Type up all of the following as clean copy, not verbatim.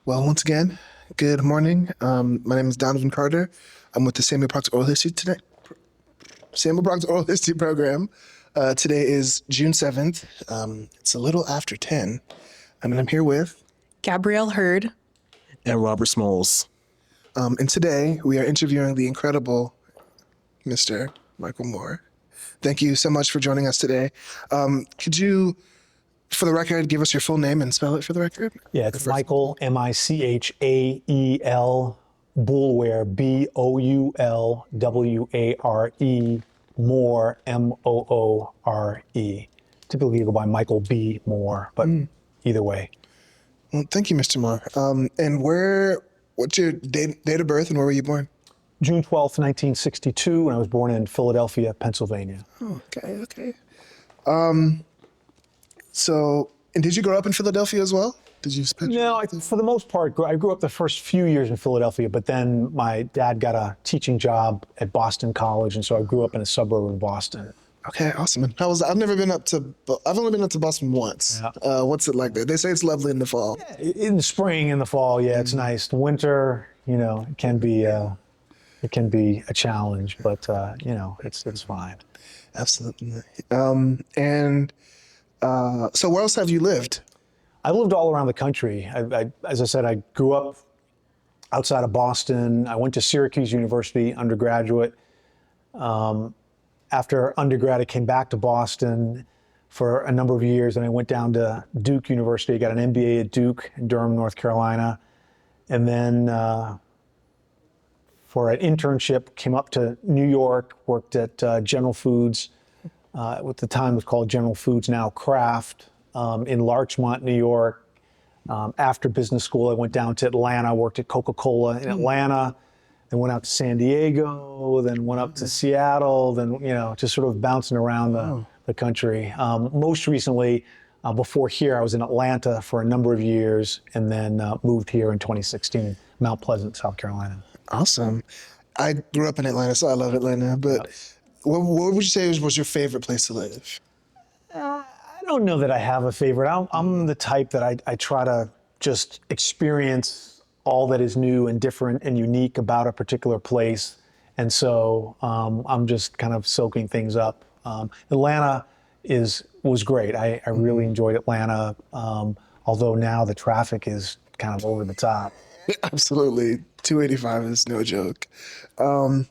Well, once again, good morning. My name is Donovan Carter. I'm with the Samuel Proctor Oral History today. Samuel Proctor Oral History Program. Today is June 7th. It's a little after 10. And I'm here with Gabrielle Hurd. And Robert Smalls. and today we are interviewing the incredible Mr. Michael Moore. Thank you so much for joining us today. Could you, for the record, give us your full name and spell it for the record? Yeah, it's Michael, Michael, Boulware, Boulware, Moore, Moore. Typically you go by Michael B. Moore, but either way. Well, thank you, Mr. Moore. And what's your date of birth and where were you born? June 12th, 1962, and I was born in Philadelphia, Pennsylvania. Oh, okay. So, and did you grow up in Philadelphia as well? Did you spend? No, for the most part, I grew up the first few years in Philadelphia, but then my dad got a teaching job at Boston College, and so I grew up in a suburb of Boston. Okay, awesome. And I've never been up to, I've only been up to Boston once. Yeah. What's it like there? They say it's lovely in the fall. In the spring, in the fall, yeah, it's nice. The winter, it can be a challenge, but it's fine. Absolutely. So where else have you lived? I lived all around the country. As I said, I grew up outside of Boston. I went to Syracuse University undergraduate. After undergrad, I came back to Boston for a number of years, and I went down to Duke University, got an MBA at Duke in Durham, North Carolina, and then for an internship, came up to New York, worked at General Foods, at the time it was called General Foods, now Kraft, in Larchmont, New York. After business school, I went down to Atlanta, worked at Coca-Cola in Atlanta, then went out to San Diego, then went up to Seattle, then, just sort of bouncing around the country. Most recently, before here, I was in Atlanta for a number of years and then moved here in 2016, Mount Pleasant, South Carolina. Awesome. I grew up in Atlanta, so I love Atlanta, but what would you say was your favorite place to live? I don't know that I have a favorite. I'm the type that I try to just experience all that is new and different and unique about a particular place. And so I'm just kind of soaking things up. Atlanta was great. I really enjoyed Atlanta, although now the traffic is kind of over the top. Absolutely. 285 is no joke. Well,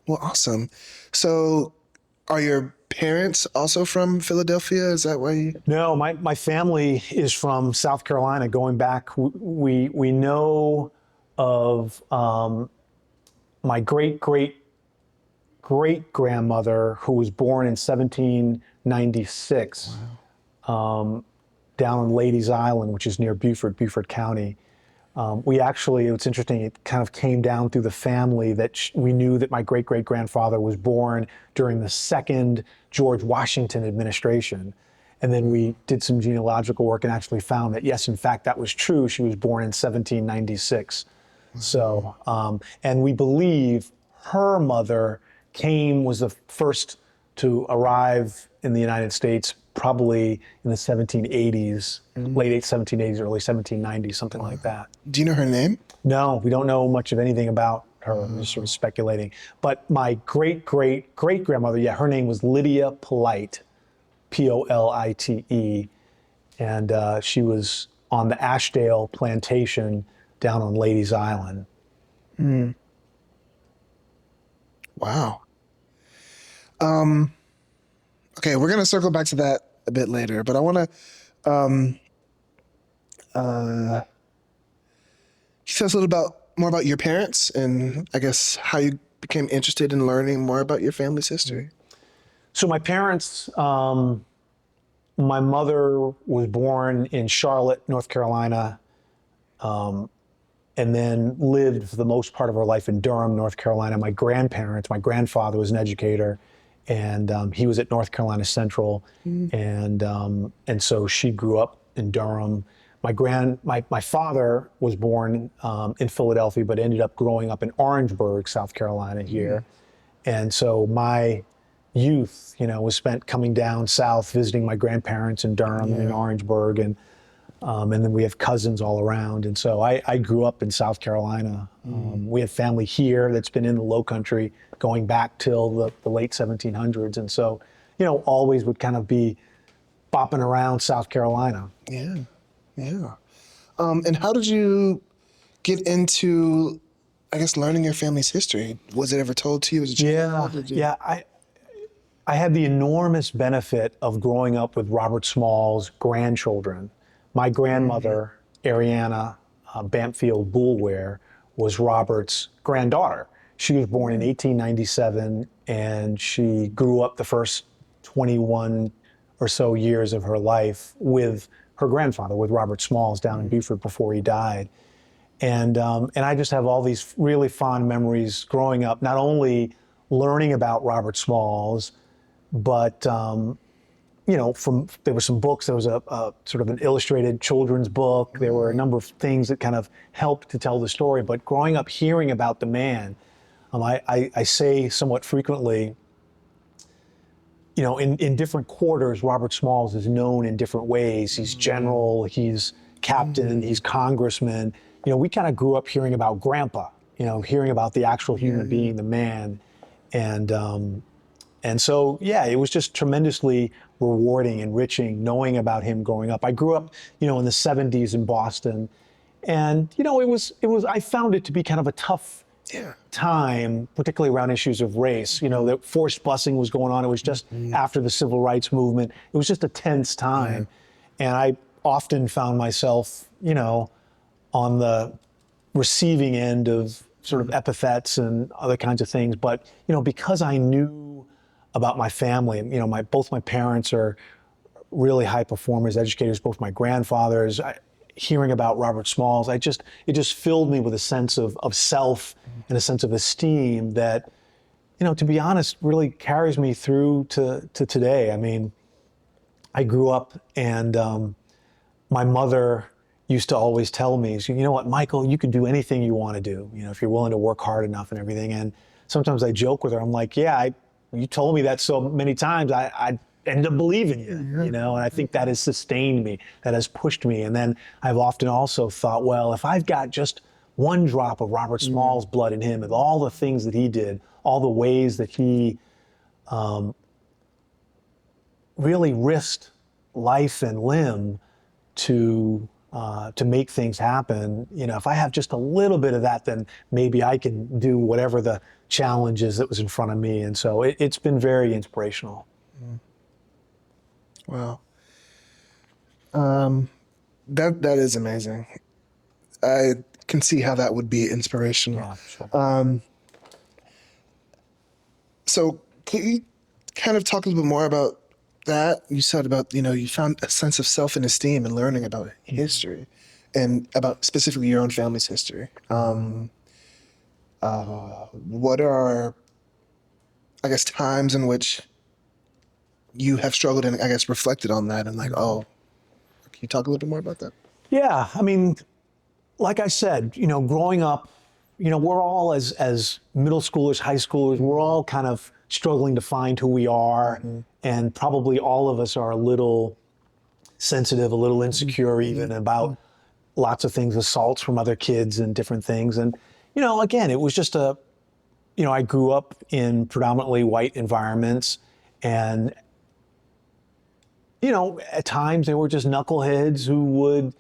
awesome. So are your parents also from Philadelphia? Is that why you? No, my family is from South Carolina. Going back, we know of my great-great-great-grandmother who was born in 1796 down on Ladies Island, which is near Beaufort County. It's interesting, it kind of came down through the family that we knew that my great-great-grandfather was born during the second George Washington administration. And then we did some genealogical work and actually found that, yes, in fact, that was true. She was born in 1796. So, and we believe her mother was the first to arrive in the United States probably in the 1780s, late 1780s, early 1790s, something like that. Do you know her name? No, we don't know much of anything about her. I'm just sort of speculating. But my great-great-great-grandmother, her name was Lydia Polite, Polite, and she was on the Ashdale plantation down on Ladies Island. Wow. Okay, we're gonna circle back to that a bit later, but I want to tell us a little more about your parents and I guess how you became interested in learning more about your family's history. So my parents, my mother was born in Charlotte, North Carolina, and then lived for the most part of her life in Durham, North Carolina. My grandfather was an educator, and he was at North Carolina Central, and so she grew up in Durham. My father was born in Philadelphia, but ended up growing up in Orangeburg, South Carolina here, and so my youth, was spent coming down south, visiting my grandparents in Durham and in Orangeburg, and And then we have cousins all around. And so I grew up in South Carolina. We have family here that's been in the Low Country going back till the late 1700s. And so, always would kind of be bopping around South Carolina. Yeah, yeah. And how did you get into, I guess, learning your family's history? Was it ever told to you as a child? Yeah. I had the enormous benefit of growing up with Robert Small's grandchildren. My grandmother, Ariana Bampfield Boulware, was Robert's granddaughter. She was born in 1897, and she grew up the first 21 or so years of her life with her grandfather, with Robert Smalls down in Beaufort before he died. And I just have all these really fond memories growing up, not only learning about Robert Smalls, but there were some books. There was a sort of an illustrated children's book. There were a number of things that kind of helped to tell the story. But growing up hearing about the man, I say somewhat frequently, in different quarters, Robert Smalls is known in different ways. He's general, he's captain, he's congressman. We kind of grew up hearing about Grandpa, hearing about the actual human being, the man. And so, yeah, it was just tremendously rewarding, enriching, knowing about him growing up. I grew up, in the 70s in Boston. And, I found it to be kind of a tough time, particularly around issues of race. The forced busing was going on. It was just after the civil rights movement. It was just a tense time. And I often found myself, on the receiving end of sort of epithets and other kinds of things. But, because I knew about my family, and, both my parents are really high performers, educators, both my grandfathers, hearing about Robert Smalls, it just filled me with a sense of self and a sense of esteem that, to be honest, really carries me through to today. I mean, I grew up and my mother used to always tell me, you know what, Michael, you can do anything you want to do, if you're willing to work hard enough and everything. And sometimes I joke with her, I'm like, yeah, you told me that so many times, I ended up believing you, and I think that has sustained me, that has pushed me. And then I've often also thought, well, if I've got just one drop of Robert Small's blood in him, with all the things that he did, all the ways that he really risked life and limb to make things happen, if I have just a little bit of that, then maybe I can do whatever the challenge is that was in front of me. And so it's been very inspirational. Wow. That is amazing. I can see how that would be inspirational. Yeah, sure. So can you kind of talk a little bit more about that? You said about, you found a sense of self and esteem in learning about history and about specifically your own family's history. What are, I guess, times in which you have struggled and, I guess, reflected on that and like, can you talk a little bit more about that? Yeah, I mean, like I said, growing up, we're all as middle schoolers, high schoolers, we're all kind of struggling to find who we are. And probably all of us are a little sensitive, a little insecure even about lots of things, assaults from other kids and different things. And, again, it was just I grew up in predominantly white environments, and, at times they were just knuckleheads who would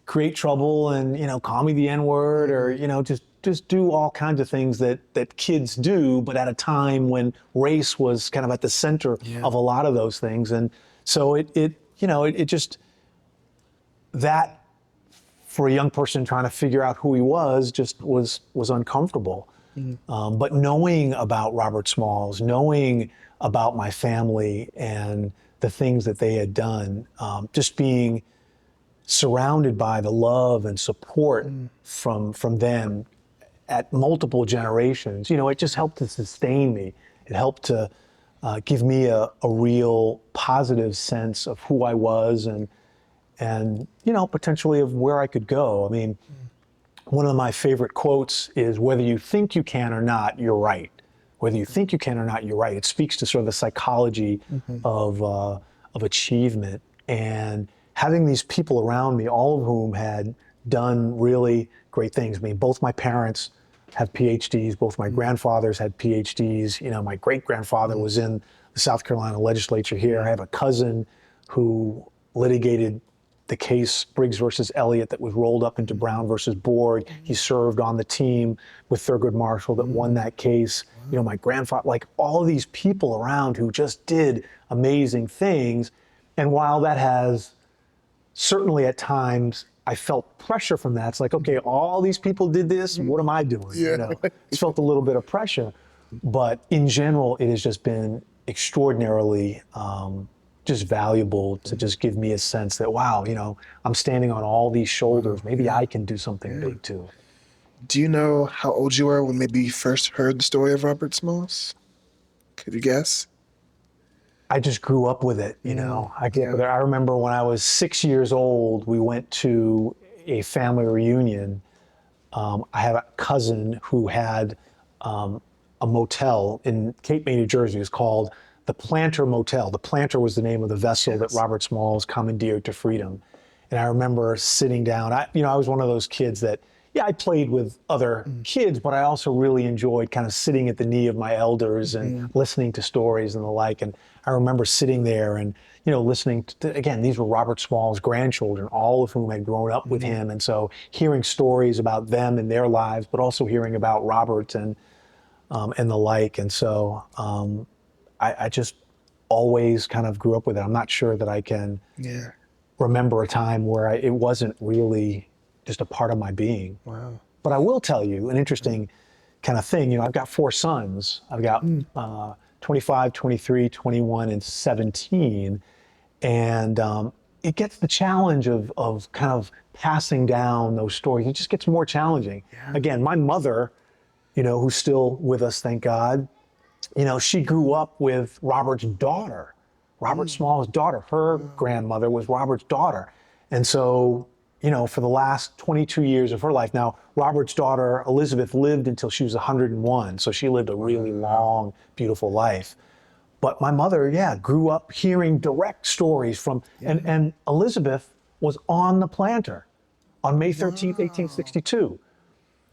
create trouble and, call me the N-word or, just do all kinds of things that kids do, but at a time when race was kind of at the center of a lot of those things. And so it just, that for a young person trying to figure out who he was just was uncomfortable. But knowing about Robert Smalls, knowing about my family and the things that they had done, just being surrounded by the love and support from them at multiple generations, it just helped to sustain me. It helped to give me a real positive sense of who I was and potentially of where I could go. I mean, one of my favorite quotes is, whether you think you can or not, you're right. Whether you think you can or not, you're right. It speaks to sort of the psychology of achievement. And, having these people around me, all of whom had done really great things. I mean, both my parents have PhDs, both my grandfathers had PhDs. You know, my great-grandfather was in the South Carolina legislature here. I have a cousin who litigated the case Briggs versus Elliott that was rolled up into Brown versus Board. He served on the team with Thurgood Marshall that won that case. You know, my grandfather, like all of these people around who just did amazing things. And while that has certainly at times I felt pressure from that. It's like, okay, all these people did this. What am I doing? Yeah. You know, it's felt a little bit of pressure, but in general, it has just been extraordinarily just valuable to just give me a sense that, wow, you know, I'm standing on all these shoulders. Maybe I can do something big too. Do you know how old you were when maybe you first heard the story of Robert Smalls? Could you guess? I just grew up with it, you know. I grew up with it. I remember when I was 6 years old, we went to a family reunion. I had a cousin who had a motel in Cape May, New Jersey. It was called the Planter Motel. The Planter was the name of the vessel that Robert Smalls commandeered to freedom. And I remember sitting down. I was one of those kids that, I played with other kids, but I also really enjoyed kind of sitting at the knee of my elders and listening to stories and the like. And I remember sitting there and, you know, listening to, again, these were Robert Smalls' grandchildren, all of whom had grown up with him. And so hearing stories about them and their lives, but also hearing about Robert and the like. And so I just always kind of grew up with it. I'm not sure that I can remember a time where it wasn't really just a part of my being. Wow. But I will tell you an interesting kind of thing. You know, I've got 4 sons. I've got 25, 23, 21, and 17. And it gets the challenge of kind of passing down those stories. It just gets more challenging. Again, my mother, you know, who's still with us, thank God, you know, she grew up with Robert's daughter, Robert Smalls' daughter. Her grandmother was Robert's daughter. And so, you know, for the last 22 years of her life. Now, Robert's daughter, Elizabeth, lived until she was 101. So she lived a really long, beautiful life. But my mother, grew up hearing direct stories from, and Elizabeth was on the Planter on May 13th, 1862.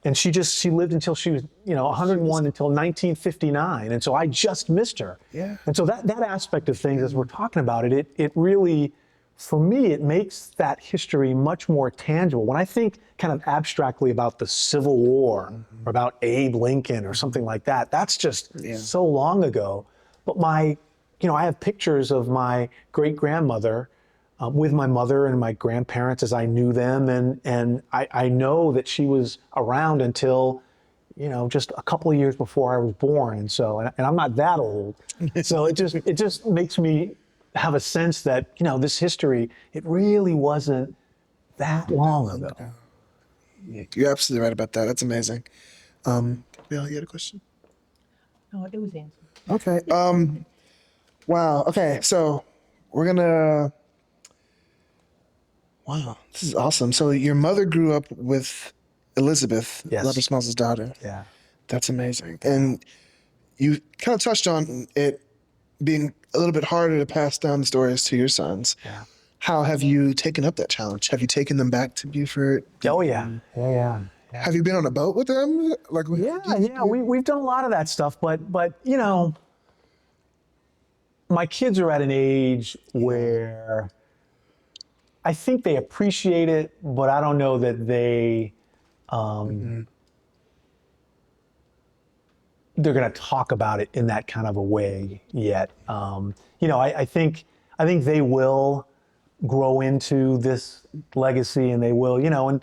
And she lived until she was, you know, 101 until 1959. And so I just missed her. Yeah. And so that aspect of things, as we're talking about it, it really, for me, it makes that history much more tangible. When I think kind of abstractly about the Civil War or about Abe Lincoln or something like that, that's just so long ago. But I have pictures of my great-grandmother with my mother and my grandparents as I knew them. And I know that she was around until, you know, just a couple of years before I was born. And so, and I'm not that old. So it just makes me have a sense that, you know, this history, it really wasn't that long ago. You're absolutely right about that. That's amazing. Gabrielle, you had a question? No, it was answered. Okay. Wow. Okay. So we're gonna. Wow, this is awesome. So your mother grew up with Elizabeth, Yes. Robert Smalls' daughter. Yeah. That's amazing. And you kind of touched on it being a little bit harder to pass down the stories to your sons. Yeah. How have you taken up that challenge? Have you taken them back to Beaufort? Oh, yeah. Yeah. Have you been on a boat with them? Like, We've done a lot of that stuff, but you know, my kids are at an age where I think they appreciate it, but I don't know that they they're going to talk about it in that kind of a way yet. You know, I think they will grow into this legacy, and they will, and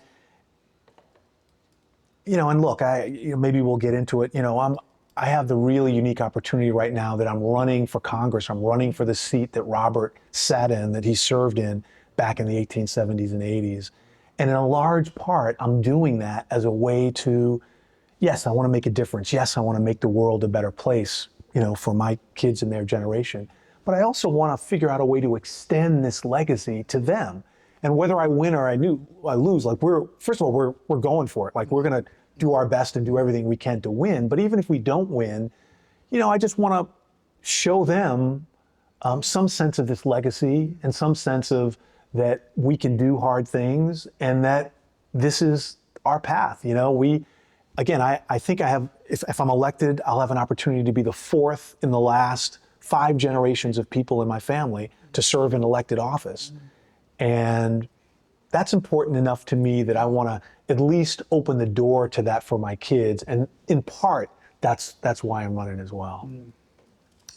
look, maybe we'll get into it. I have the really unique opportunity right now that I'm running for Congress. I'm running for the seat that Robert sat in, that he served in back in the 1870s and 80s. And in a large part, I'm doing that as a way to, yes, I want to make a difference. Yes, I want to make the world a better place, for my kids and their generation. But I also want to figure out a way to extend this legacy to them. And whether I win or I lose, like first of all, we're going for it. Like, we're going to do our best and do everything we can to win. But even if we don't win, I just want to show them some sense of this legacy and some sense of that we can do hard things and that this is our path. You know, I think if I'm elected, I'll have an opportunity to be the fourth in the last 5 generations of people in my family to serve in elected office. And that's important enough to me that I want to at least open the door to that for my kids. And in part, that's why I'm running as well.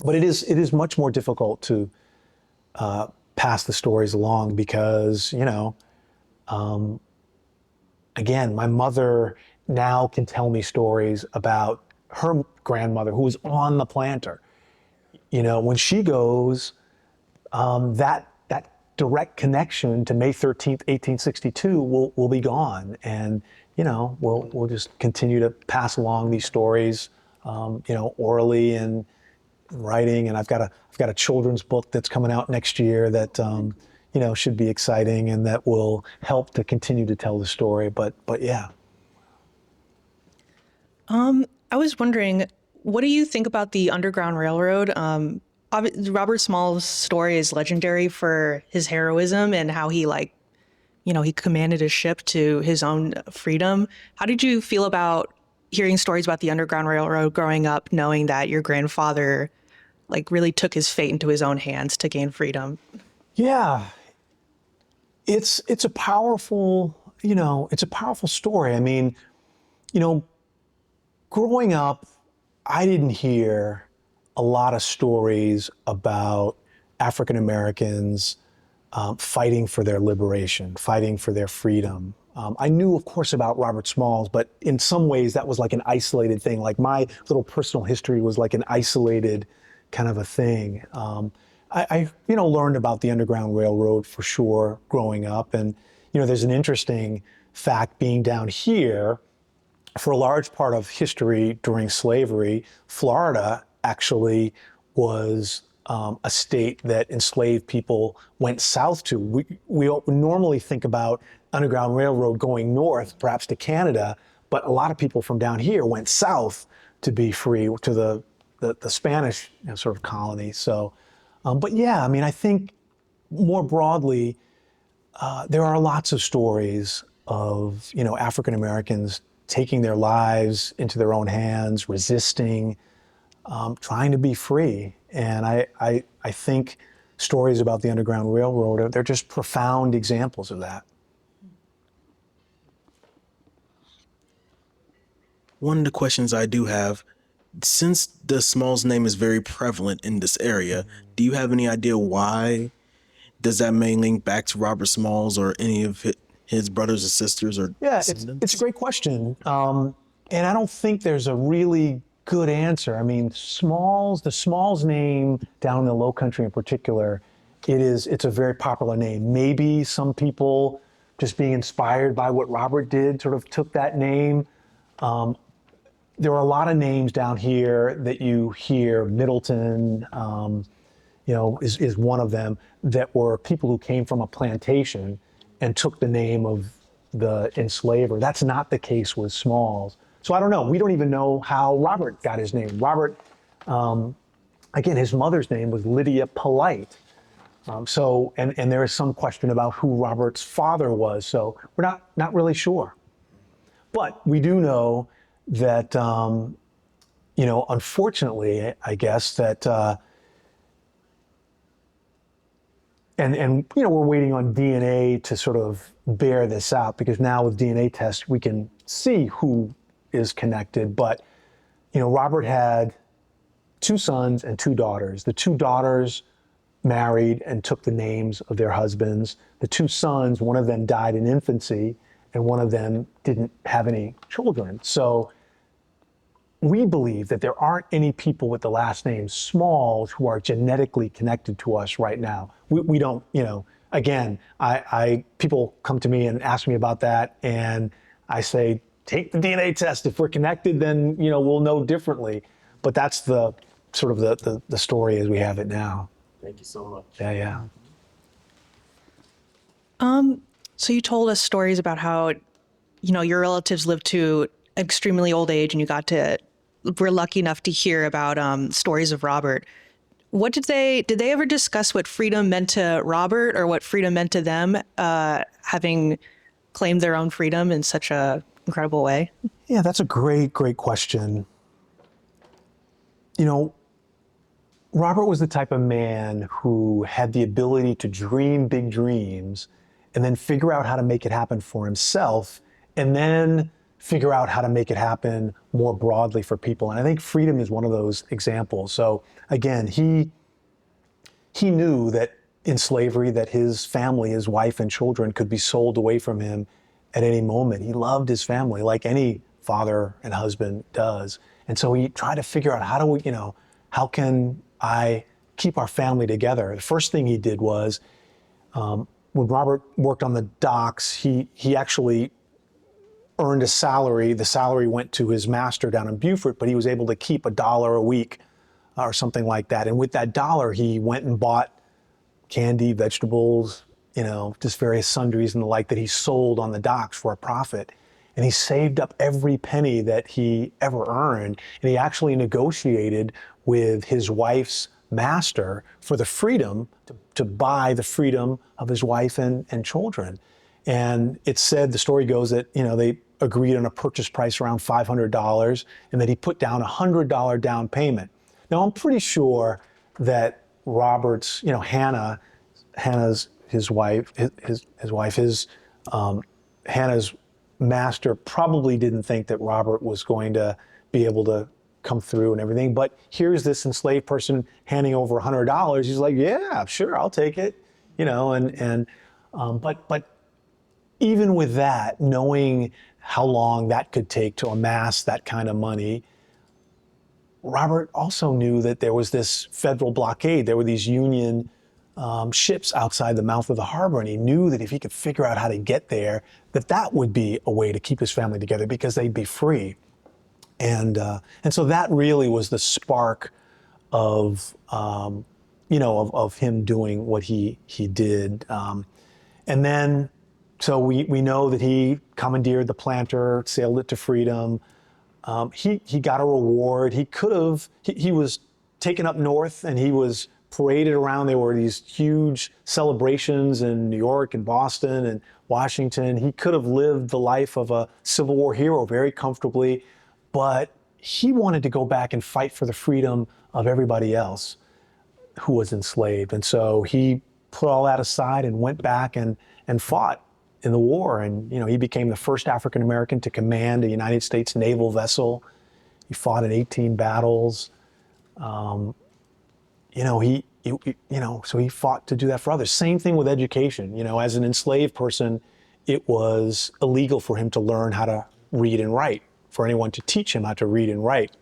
But it is much more difficult to pass the stories along because, you know, again, my mother now can tell me stories about her grandmother who was on the planter. You know, when she goes, that direct connection to May 13th, 1862 will be gone. And, you know, we'll just continue to pass along these stories, you know, orally and writing. And I've got a children's book that's coming out next year that, you know, should be exciting and that will help to continue to tell the story. But yeah. I was wondering, what do you think about the Underground Railroad? Robert Small's story is legendary for his heroism and how he, like, you know, he commanded a ship to his own freedom. How did you feel about hearing stories about the Underground Railroad growing up, knowing that your grandfather, like, really took his fate into his own hands to gain freedom? Yeah, it's a powerful, you know, it's a powerful story. I mean, you know, growing up, I didn't hear a lot of stories about African Americans fighting for their liberation, fighting for their freedom. I knew, of course, about Robert Smalls, but in some ways that was like an isolated thing. Like my little personal history was like an isolated kind of a thing. I you know, learned about the Underground Railroad for sure growing up. And, you know, there's an interesting fact being down here. For a large part of history during slavery, Florida actually was a state that enslaved people went south to. We normally think about Underground Railroad going north, perhaps to Canada, but a lot of people from down here went south to be free, to the Spanish, you know, sort of colony. So, but yeah, I mean, I think more broadly, there are lots of stories of, you know, African Americans taking their lives into their own hands, resisting, trying to be free. And I think stories about the Underground Railroad, they're just profound examples of that. One of the questions I do have, since the Smalls name is very prevalent in this area, do you have any idea why? Does that may link back to Robert Smalls or any of his brothers or sisters or Yeah, descendants? it's a great question. And I don't think there's a really good answer. I mean, the Smalls name down in the Low Country in particular, it's a very popular name. Maybe some people just being inspired by what Robert did sort of took that name. There are a lot of names down here that you hear. Middleton, you know, is one of them, that were people who came from a plantation and took the name of the enslaver. That's not the case with Smalls. So I don't know. We don't even know how Robert got his name. Robert, again, his mother's name was Lydia Polite. So there is some question about who Robert's father was. So we're not really sure. But we do know that, you know, unfortunately, I guess that, and you know, we're waiting on DNA to sort of bear this out, because now with DNA tests, we can see who is connected. But, you know, Robert had 2 sons and 2 daughters. The 2 daughters married and took the names of their husbands. The 2 sons, one of them died in infancy, and one of them didn't have any children. So we believe that there aren't any people with the last name Smalls who are genetically connected to us right now. We don't, you know, again, people come to me and ask me about that, and I say, take the DNA test. If we're connected, then, you know, we'll know differently. But that's the sort of the story as we have it now. Thank you so much. Yeah. So you told us stories about how, you know, your relatives lived to extremely old age, and you were lucky enough to hear about stories of Robert. did they ever discuss what freedom meant to Robert or what freedom meant to them, having claimed their own freedom in such a incredible way? Yeah, that's a great question. You know, Robert was the type of man who had the ability to dream big dreams and then figure out how to make it happen for himself, and then figure out how to make it happen more broadly for people. And I think freedom is one of those examples. So again, he knew that in slavery that his family, his wife and children could be sold away from him at any moment. He loved his family like any father and husband does. And so he tried to figure out how can I keep our family together? The first thing he did was, when Robert worked on the docks, he actually earned a salary. The salary went to his master down in Beaufort, but he was able to keep $1 a week or something like that. And with that $1, he went and bought candy, vegetables, just various sundries and the like that he sold on the docks for a profit. And he saved up every penny that he ever earned. And he actually negotiated with his wife's master for the freedom to buy the freedom of his wife and children. And it's said, the story goes that, they agreed on a purchase price around $500 and that he put down a $100 down payment. Now, I'm pretty sure that Robert's, Hannah's wife, Hannah's master probably didn't think that Robert was going to be able to come through and everything. But here's this enslaved person handing over $100. He's like, yeah, sure, I'll take it, but even with that, knowing how long that could take to amass that kind of money, Robert also knew that there was this federal blockade. There were these Union ships outside the mouth of the harbor, and he knew that if he could figure out how to get there, that would be a way to keep his family together because they'd be free. And so that really was the spark of him doing what he did. And then, so we know that he commandeered the planter, sailed it to freedom. He got a reward. He was taken up north and he was paraded around. There were these huge celebrations in New York and Boston and Washington. He could have lived the life of a Civil War hero very comfortably, but he wanted to go back and fight for the freedom of everybody else who was enslaved. And so he put all that aside and went back and fought in the war. And, he became the first African-American to command a United States naval vessel. He fought in 18 battles. So he fought to do that for others. Same thing with education. As an enslaved person, it was illegal for him to learn how to read and write, for anyone to teach him how to read and write.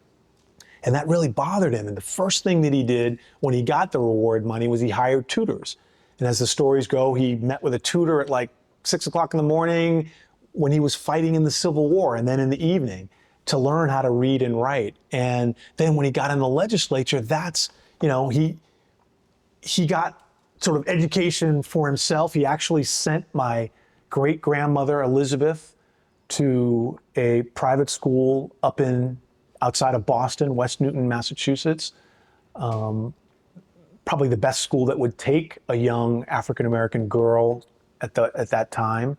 And that really bothered him. And the first thing that he did when he got the reward money was he hired tutors. And as the stories go, he met with a tutor at like 6 o'clock in the morning when he was fighting in the Civil War, and then in the evening to learn how to read and write. And then when he got in the legislature, he got sort of education for himself. He actually sent my great-grandmother, Elizabeth, to a private school outside of Boston, West Newton, Massachusetts. Probably the best school that would take a young African-American girl at that time.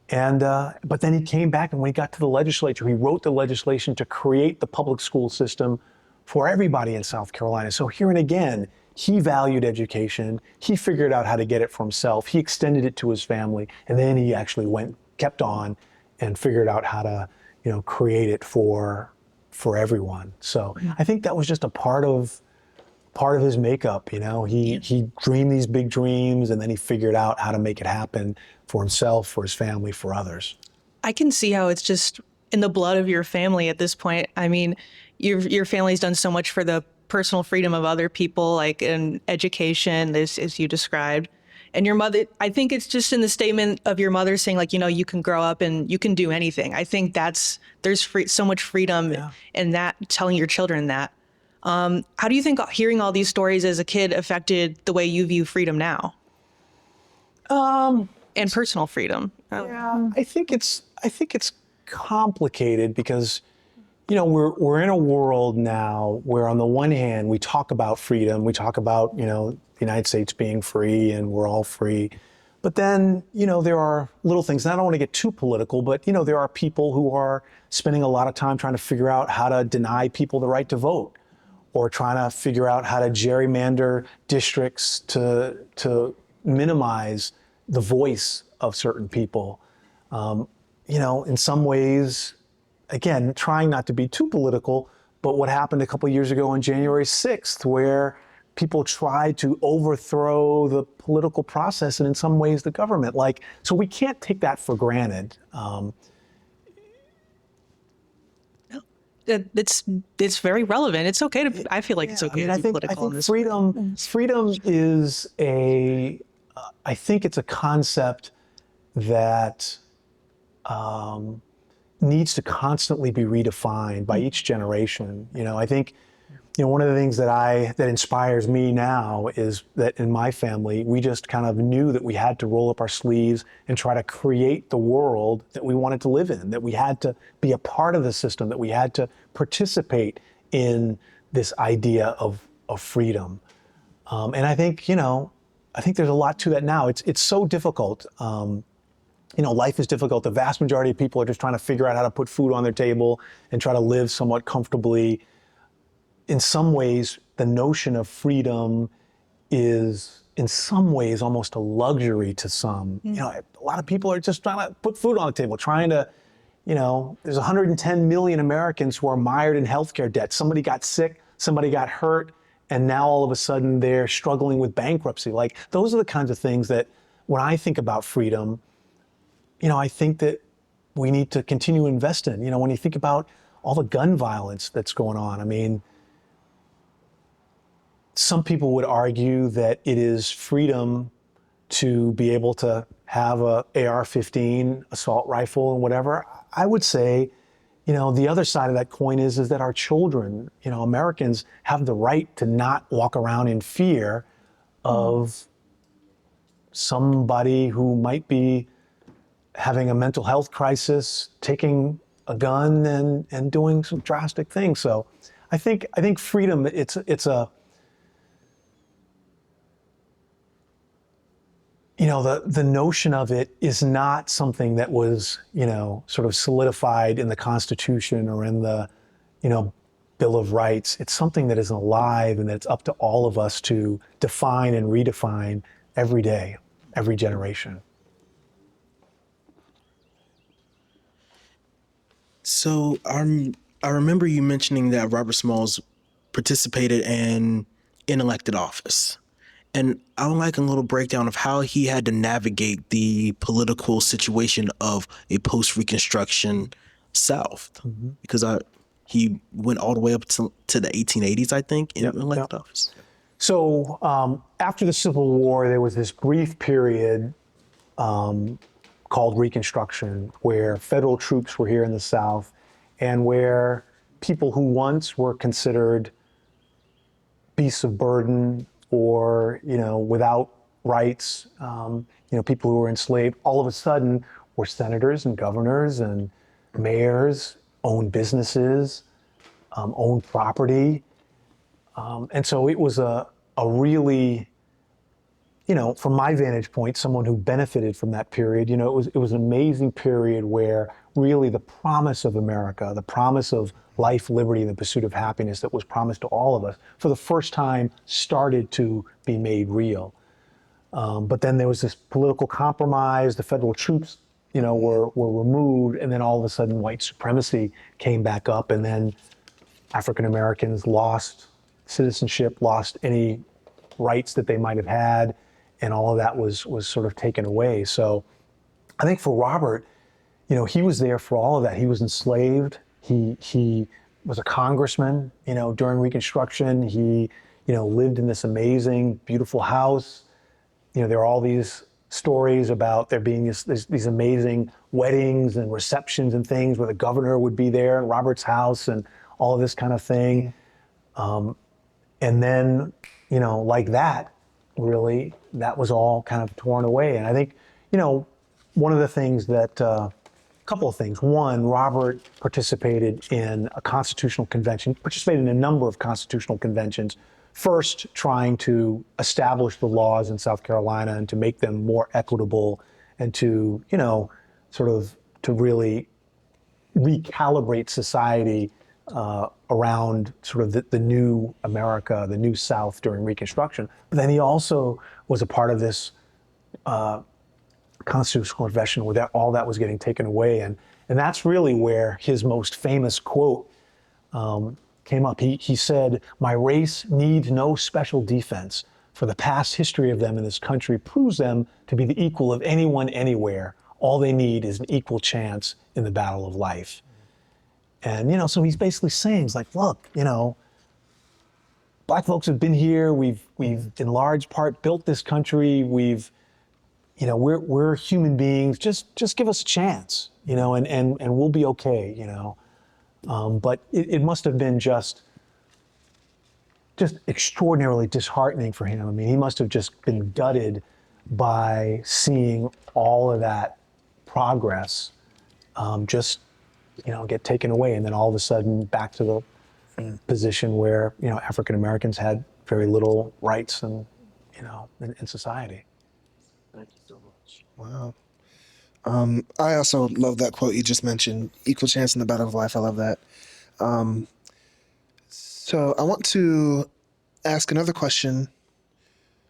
But then he came back, and when he got to the legislature, he wrote the legislation to create the public school system for everybody in South Carolina. So here and again, he valued education. He figured out how to get it for himself. He extended it to his family, and then he actually kept on and figured out how to, create it for everyone. So I think that was just a part of his makeup. He dreamed these big dreams, and then he figured out how to make it happen for himself, for his family, for others. I can see how it's just in the blood of your family at this point. I mean, your family's done so much for the personal freedom of other people, like in education, as you described. And your mother, I think it's just in the statement of your mother saying, like, you can grow up and you can do anything. I think there's so much freedom in that, telling your children that. How do you think hearing all these stories as a kid affected the way you view freedom now? And personal freedom. Yeah, I think it's complicated because, we're in a world now where on the one hand, we talk about freedom, we talk about, the United States being free and we're all free. But then, there are little things, and I don't want to get too political, but, there are people who are spending a lot of time trying to figure out how to deny people the right to vote, or trying to figure out how to gerrymander districts to minimize the voice of certain people. In some ways, again, trying not to be too political, but what happened a couple of years ago on January 6th, where people tried to overthrow the political process and in some ways the government. So we can't take that for granted. It's very relevant. It's okay to. I feel like it's okay to be political. I think freedom is I think it's a concept that needs to constantly be redefined by each generation. I think, one of the things that inspires me now is that in my family, we just kind of knew that we had to roll up our sleeves and try to create the world that we wanted to live in, that we had to be a part of the system, that we had to participate in this idea of freedom. And I think, I think there's a lot to that now. It's so difficult. Life is difficult. The vast majority of people are just trying to figure out how to put food on their table and try to live somewhat comfortably. In some ways, the notion of freedom is, in some ways, almost a luxury to some. A lot of people are just trying to put food on the table, trying to, there's 110 million Americans who are mired in healthcare debt. Somebody got sick, somebody got hurt, and now all of a sudden they're struggling with bankruptcy. Those are the kinds of things that, when I think about freedom, I think that we need to continue to invest in. When you think about all the gun violence that's going on, some people would argue that it is freedom to be able to have a AR-15 assault rifle and whatever. I would say, the other side of that coin is that our children, Americans, have the right to not walk around in fear of somebody who might be having a mental health crisis, taking a gun and doing some drastic things. So I think freedom, it's a the notion of it is not something that was, sort of solidified in the Constitution or in the, Bill of Rights. It's something that is alive and that it's up to all of us to define and redefine every day, every generation. So I remember you mentioning that Robert Smalls participated in elected office. And I would like a little breakdown of how he had to navigate the political situation of a post-Reconstruction South. Because he went all the way up to the 1880s, I think, in elected office. So after the Civil War, there was this brief period called Reconstruction, where federal troops were here in the South and where people who once were considered beasts of burden or, without rights, people who were enslaved, all of a sudden were senators and governors and mayors, owned businesses, owned property. And so it was a really, from my vantage point, someone who benefited from that period. It was an amazing period where really the promise of America, the promise of life, liberty, and the pursuit of happiness that was promised to all of us, for the first time started to be made real. But then there was this political compromise. The federal troops, were removed, and then all of a sudden white supremacy came back up, and then African Americans lost citizenship, lost any rights that they might have had, and all of that was sort of taken away. So I think for Robert, he was there for all of that. He was enslaved. He was a congressman, during Reconstruction. He, lived in this amazing, beautiful house. There are all these stories about there being these amazing weddings and receptions and things where the governor would be there in Robert's house and all of this kind of thing. And then, like that, really, that was all kind of torn away. And I think, one of the things that couple of things. One, Robert participated in a constitutional convention, participated in a number of constitutional conventions, first trying to establish the laws in South Carolina and to make them more equitable and to, sort of to really recalibrate society around sort of the new America, the new South during Reconstruction. But then he also was a part of this constitutional convention where all that was getting taken away. And that's really where his most famous quote came up. He said, "My race needs no special defense, for the past history of them in this country proves them to be the equal of anyone anywhere. All they need is an equal chance in the battle of life." And, so he's basically saying, it's like, look, Black folks have been here. We've in large part built this country. We're human beings. Just give us a chance, and we'll be okay, But it must have been just extraordinarily disheartening for him. I mean, he must have just been gutted by seeing all of that progress get taken away, and then all of a sudden back to the position where African Americans had very little rights and in society. Thank you so much. Wow. I also love that quote you just mentioned, equal chance in the battle of life. I love that. So I want to ask another question.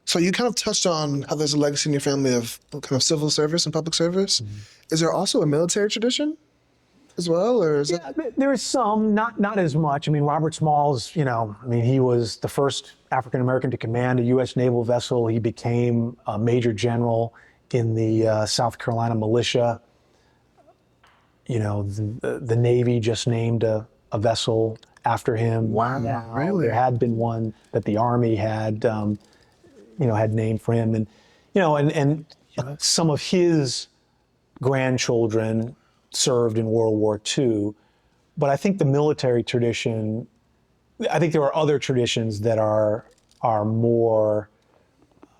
So you kind of touched on how there's a legacy in your family of kind of civil service and public service. Mm-hmm. Is there also a military tradition as well, or is it? There is some, not as much. I mean, Robert Smalls, he was the first African American to command a U.S. naval vessel. He became a major general in the South Carolina militia. The Navy just named a vessel after him. Wow, really? There had been one that the Army had named for him, and some of his grandchildren served in World War II. But I think the military tradition, I think there are other traditions that are more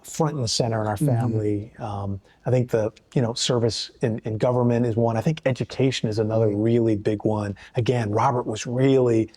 front and center in our family. Mm-hmm. I think the service in government is one. I think education is another really big one. Again, Robert was really,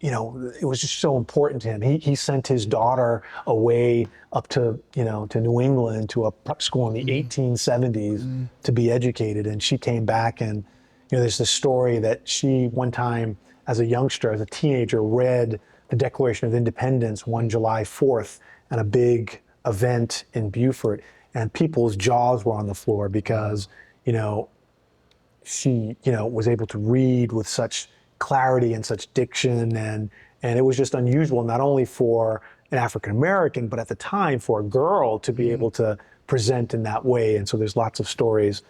it was just so important to him. He sent his daughter away up to New England to a prep school in the 1870s to be educated, and she came back, and there's this story that she one time as a youngster, as a teenager, read the Declaration of Independence one July 4th at a big event in Beaufort, and people's jaws were on the floor because she was able to read with such clarity and such diction, and it was just unusual, not only for an African American, but at the time for a girl to be able to present in that way. And so there's lots of stories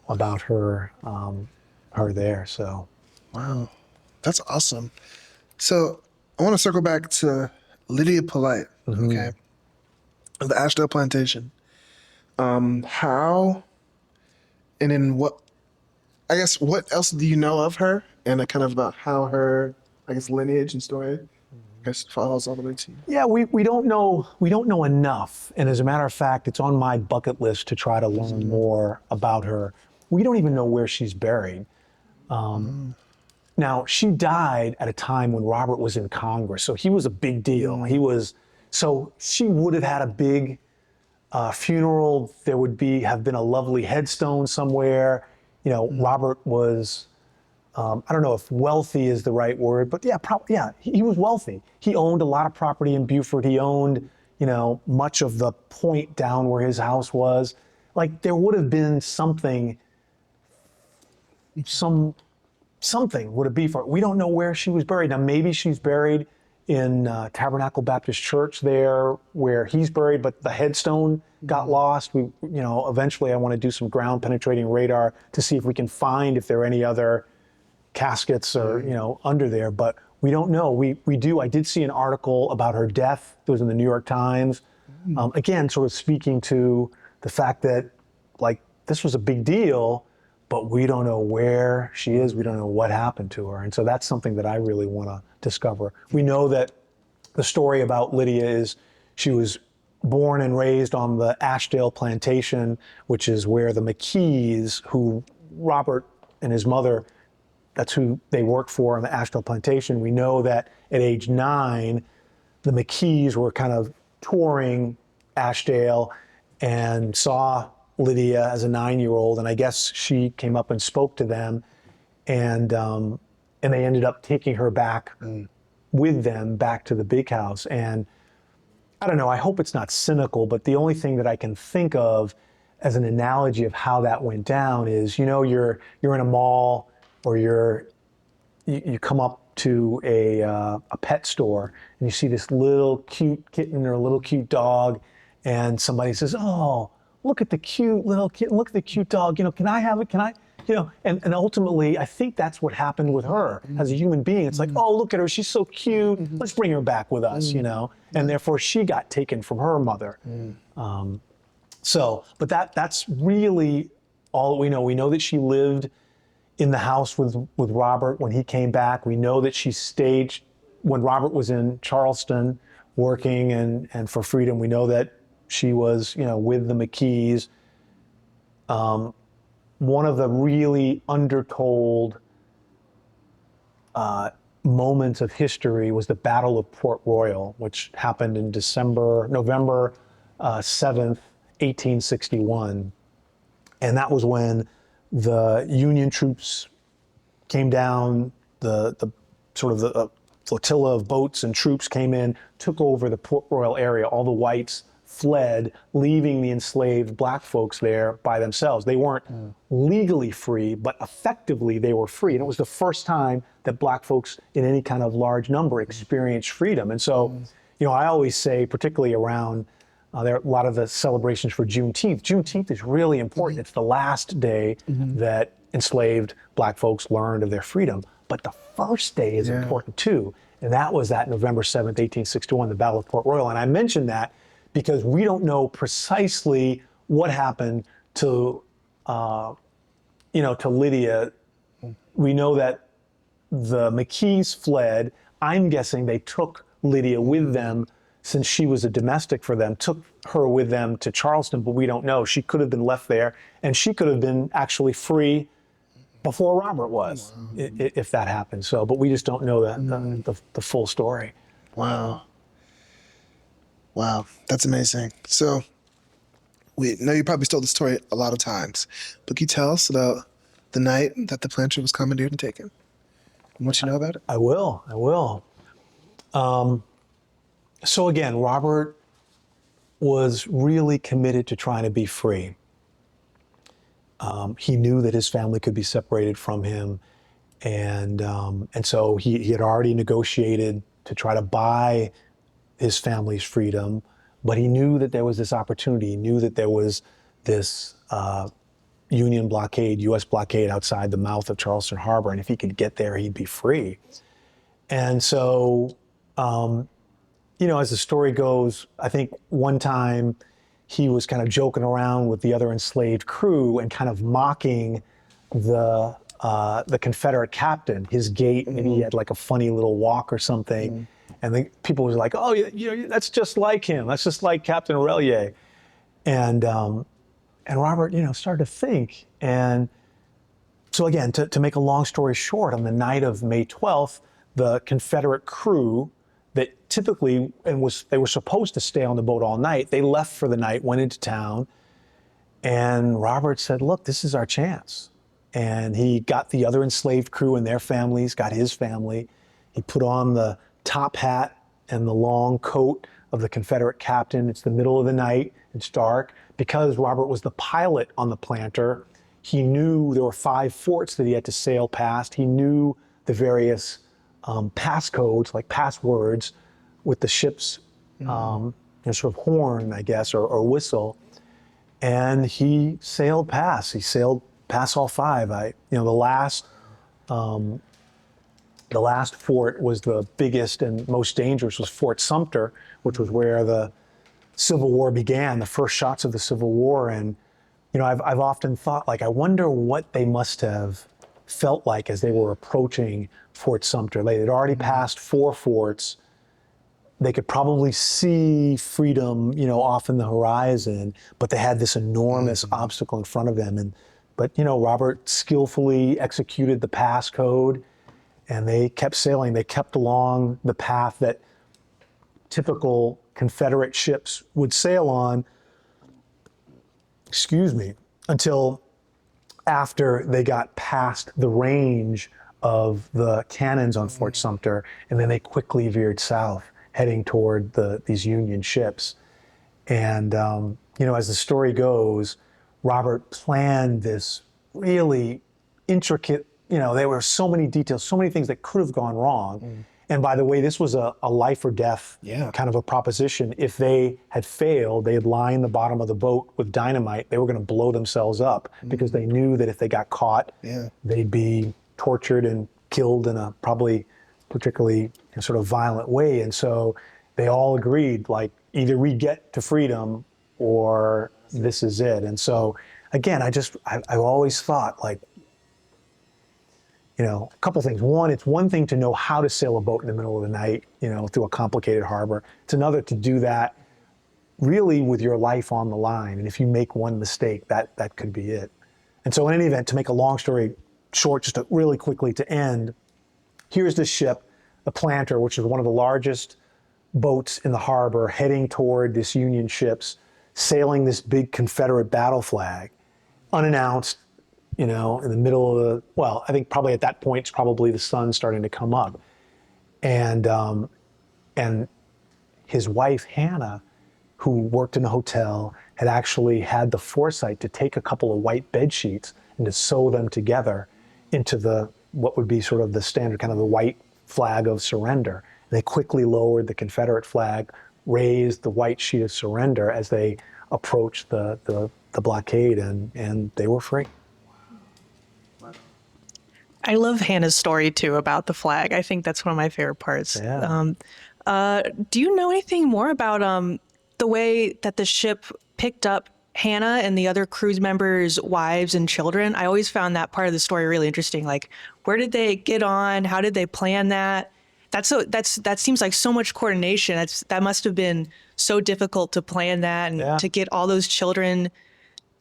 about her there. So, wow, that's awesome. So I want to circle back to Lydia Polite, okay, of the Ashdale Plantation. How and in what, I guess, what else do you know of her, and kind of about how her, lineage and story, follows all the way to you? Yeah, we don't know enough, and as a matter of fact, it's on my bucket list to try to learn more about her. We don't even know where she's buried. Now, she died at a time when Robert was in Congress, so he was a big deal. So she would have had a big funeral. There would have been a lovely headstone somewhere. Robert was, I don't know if wealthy is the right word, but he was wealthy. He owned a lot of property in Beaufort. He owned, much of the point down where his house was. Like, there would have been something would have been for it. We don't know where she was buried. Now, maybe she's buried in Tabernacle Baptist Church there where he's buried, but the headstone got lost. Eventually I want to do some ground penetrating radar to see if we can find if there are any other caskets or, under there, but we don't know. I did see an article about her death. It was in the New York Times. Again, sort of speaking to the fact that, this was a big deal, but we don't know where she is. We don't know what happened to her. And so that's something that I really want to discover. We know that the story about Lydia is she was born and raised on the Ashdale plantation, which is where the McKees, who Robert and his mother, that's who they worked for on the Ashdale plantation. We know that at age 9, the McKees were kind of touring Ashdale and saw Lydia as a 9-year-old, and I guess she came up and spoke to them, and they ended up taking her back with them back to the big house. And I don't know, I hope it's not cynical, but the only thing that I can think of as an analogy of how that went down is, you're in a mall, or you come up to a pet store and you see this little cute kitten or a little cute dog, and somebody says, "Oh, look at the cute little kitten, look at the cute dog, can I have it, can I?" And ultimately, I think that's what happened with her as a human being. It's like, "Oh, look at her, she's so cute, let's bring her back with us," and therefore she got taken from her mother. But that's really all we know. We know that she lived in the house with Robert when he came back. We know that she stayed when Robert was in Charleston working and for freedom. We know that she was, with the McKees. One of the really undertold moments of history was the Battle of Port Royal, which happened in November 7th, 1861. And that was when the Union troops came down, the flotilla of boats and troops came in, took over the Port Royal area. All the whites fled, leaving the enslaved black folks there by themselves. They weren't legally free, but effectively they were free. And it was the first time that black folks in any kind of large number experienced freedom. And so, I always say, particularly around there are a lot of the celebrations for Juneteenth. Juneteenth is really important. It's the last day that enslaved black folks learned of their freedom. But the first day is important too. And that was that November 7th, 1861, the Battle of Port Royal. And I mentioned that because we don't know precisely what happened to, to Lydia. We know that the McKees fled. I'm guessing they took Lydia with them, since she was a domestic for them, took her with them to Charleston, but we don't know. She could have been left there, and she could have been actually free before Robert was, if that happened. So, but we just don't know the full story. Wow, that's amazing. So, we know you probably told the story a lot of times, but can you tell us about the night that the planter was commandeered and taken, and what you know about it? I will. So again, Robert was really committed to trying to be free. He knew that his family could be separated from him, and so he had already negotiated to try to buy his family's freedom, but he knew that there was this opportunity. He knew that there was this Union blockade, U.S. blockade outside the mouth of Charleston Harbor, and if he could get there, he'd be free. And so, as the story goes, I think one time he was kind of joking around with the other enslaved crew and kind of mocking the Confederate captain, his gait, and he had like a funny little walk or something. And the people was like, "Oh, that's just like him. That's just like Captain Aurelier." And Robert, started to think. And so again, to make a long story short, on the night of May 12th, the Confederate crew that typically, they were supposed to stay on the boat all night, they left for the night, went into town, and Robert said, "Look, this is our chance." And he got the other enslaved crew and their families, got his family. He put on the top hat and the long coat of the Confederate captain. It's the middle of the night, it's dark. Because Robert was the pilot on the planter, he knew there were 5 forts that he had to sail past. He knew the various passcodes, like passwords, with the ship's sort of horn, I guess, or whistle. And he sailed past. He sailed past all 5. The last fort was the biggest and most dangerous, was Fort Sumpter, which was where the Civil War began, the first shots of the Civil War. And I've often thought, I wonder what they must have felt like as they were approaching Fort Sumter. They had already passed 4 forts, they could probably see freedom, off in the horizon, but they had this enormous obstacle in front of them. But Robert skillfully executed the passcode, and they kept sailing. They kept along the path that typical Confederate ships would sail on, until after they got past the range of the cannons on Fort Sumpter, and then they quickly veered south, heading toward these Union ships. And as the story goes, Robert planned this really intricate, there were so many details, so many things that could have gone wrong. And by the way, this was a life or death kind of a proposition. If they had failed, they had lined the bottom of the boat with dynamite. They were going to blow themselves up because they knew that if they got caught, they'd be tortured and killed in a probably particularly sort of violent way. And so they all agreed, like, either we get to freedom or this is it. And so, again, I've always thought, like, a couple things. One, it's one thing to know how to sail a boat in the middle of the night, through a complicated harbor. It's another to do that really with your life on the line. And if you make one mistake, that could be it. And so in any event, to make a long story short, just really quickly to end, here's this ship, the Planter, which is one of the largest boats in the harbor, heading toward this Union ships, sailing this big Confederate battle flag, unannounced, in the middle of I think probably at that point, it's probably the sun starting to come up. And his wife, Hannah, who worked in a hotel, had actually had the foresight to take a couple of white bed sheets and to sew them together into what would be sort of the standard kind of the white flag of surrender. They quickly lowered the Confederate flag, raised the white sheet of surrender as they approached the blockade, and they were free. I love Hannah's story too about the flag. I think that's one of my favorite parts. Yeah. Do you know anything more about the way that the ship picked up Hannah and the other crew members' wives and children? I always found that part of the story really interesting. Like, where did they get on? How did they plan that? That seems like so much coordination. That must have been so difficult to plan that and to get all those children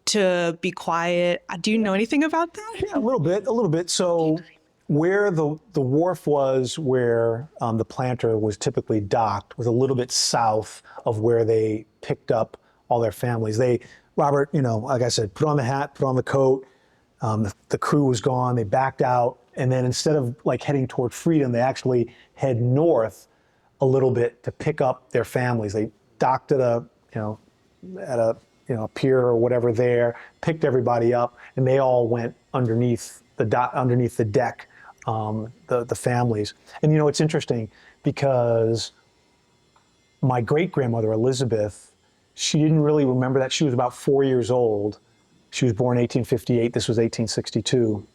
to be quiet. Do you know anything about that? Yeah, a little bit. So where the wharf was, where the Planter was typically docked, was a little bit south of where they picked up all their families. Robert, like I said, put on the hat, put on the coat. The crew was gone. They backed out, and then instead of like heading toward freedom, they actually head north a little bit to pick up their families. They docked at a pier or whatever there, picked everybody up, and they all went underneath the deck, the families. And it's interesting because my great-grandmother, Elizabeth, she didn't really remember that. She was about 4 years old. She was born in 1858. This was 1862.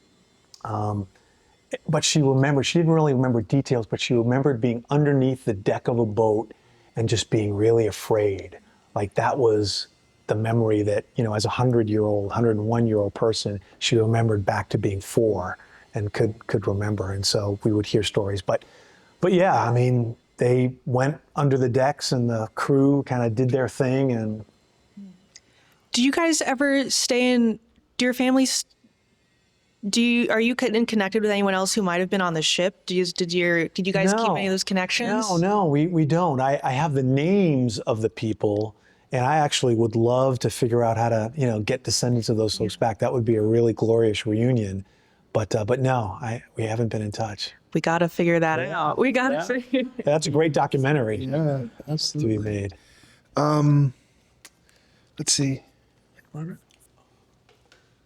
But she didn't really remember details, but she remembered being underneath the deck of a boat and just being really afraid. Like, that was the memory that, as a 100-year-old, 101-year-old person, she remembered back to being 4 and could remember. And so we would hear stories. But yeah, I mean, they went under the decks and the crew kind of did their thing. And do you guys ever stay in, do your families, are you connected with anyone else who might have been on the ship? Did you guys keep any of those connections? No, we don't. I have the names of the people, and I actually would love to figure out how to, get descendants of those folks back. That would be a really glorious reunion. But no, we haven't been in touch. We got to figure that out. We got to figure. That's a great documentary. Yeah, absolutely. To be made. Let's see. Margaret?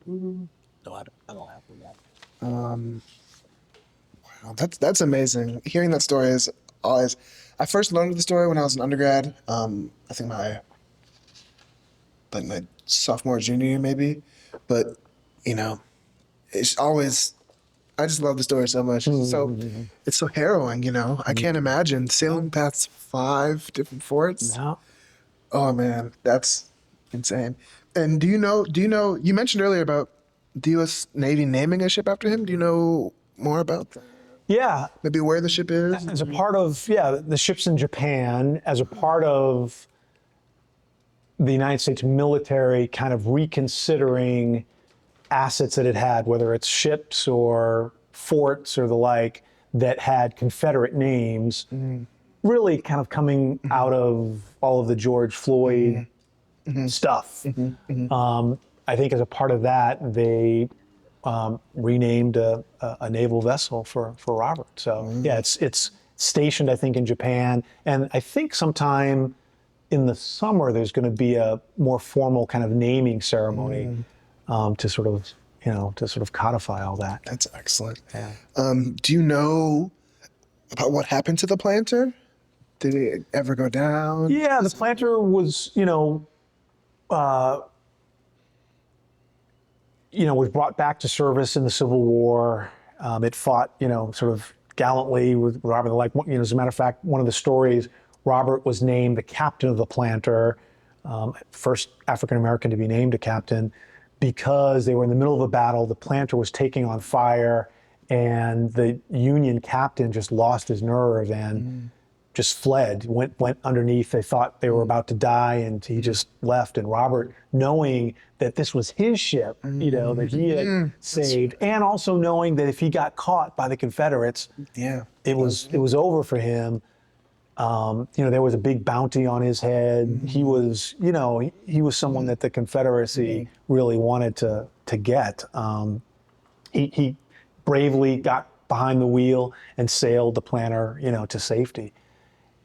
No, I don't have that. Wow, that's amazing. Hearing that story is always. I first learned of the story when I was an undergrad. I think my sophomore, junior year maybe, but it's always. I just love the story so much. It's so harrowing. I can't imagine sailing past 5 different forts. No. Oh man, that's insane. And do you know, you mentioned earlier about the U.S. Navy naming a ship after him. Do you know more about that? Yeah, Maybe where the ship is? as a part of, the ships in Japan, as a part of the United States military kind of reconsidering assets that it had, whether it's ships or forts or the like, that had Confederate names, really kind of coming out of all of the George Floyd stuff. I think as a part of that, they renamed a naval vessel for Robert. So yeah, it's stationed, I think, in Japan, and I think sometime in the summer there's going to be a more formal kind of naming ceremony to sort of codify all that. That's excellent. Yeah. Do you know about what happened to the planter? Did it ever go down? Yeah, the planter was, was brought back to service in the Civil War. It fought, sort of gallantly with Robert. Like, as a matter of fact, one of the stories, Robert was named the captain of the planter, first African American to be named a captain, because they were in the middle of a battle. The planter was taking on fire, and the Union captain just lost his nerve and just fled, went underneath. They thought they were about to die, and he just left. And Robert, knowing that this was his ship, that he had saved, and also knowing that if he got caught by the Confederates, it was over for him. There was a big bounty on his head. He was, he was someone that the Confederacy really wanted to get. He bravely got behind the wheel and sailed the planter, to safety.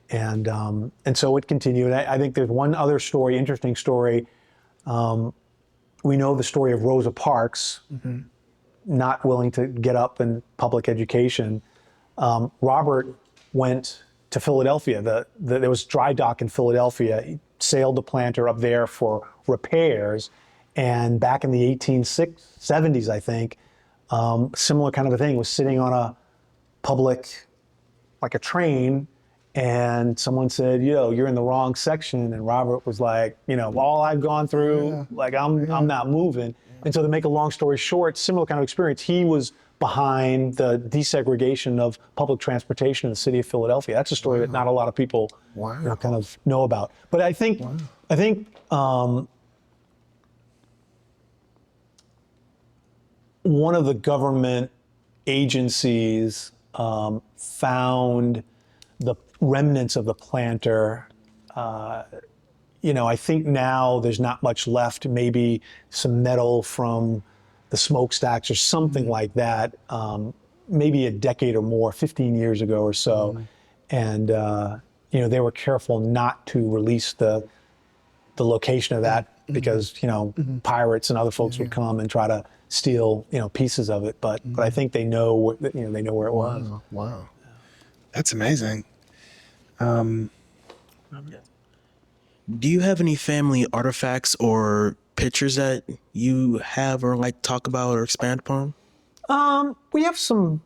And so it continued. I think there's one other story, interesting story. We know the story of Rosa Parks, not willing to get up in public education. Robert went to Philadelphia. There was dry dock in Philadelphia. He sailed the planter up there for repairs. And back in the 1870s, I think, similar kind of a thing, was sitting on a public, like a train, and someone said, you're in the wrong section. And Robert was like, all I've gone through, I'm not moving. And so to make a long story short, similar kind of experience, he was behind the desegregation of public transportation in the city of Philadelphia. That's a story that not a lot of people kind of know about. But I think one of the government agencies found the remnants of the planter. I think now there's not much left, maybe some metal from the smokestacks or something like that, maybe a decade or more, 15 years ago or so. And, they were careful not to release the location of that because, pirates and other folks would come and try to steal, pieces of it. But I think they know, they know where it was. Wow. That's amazing. Do you have any family artifacts or pictures that you have or like talk about or expand upon? We have some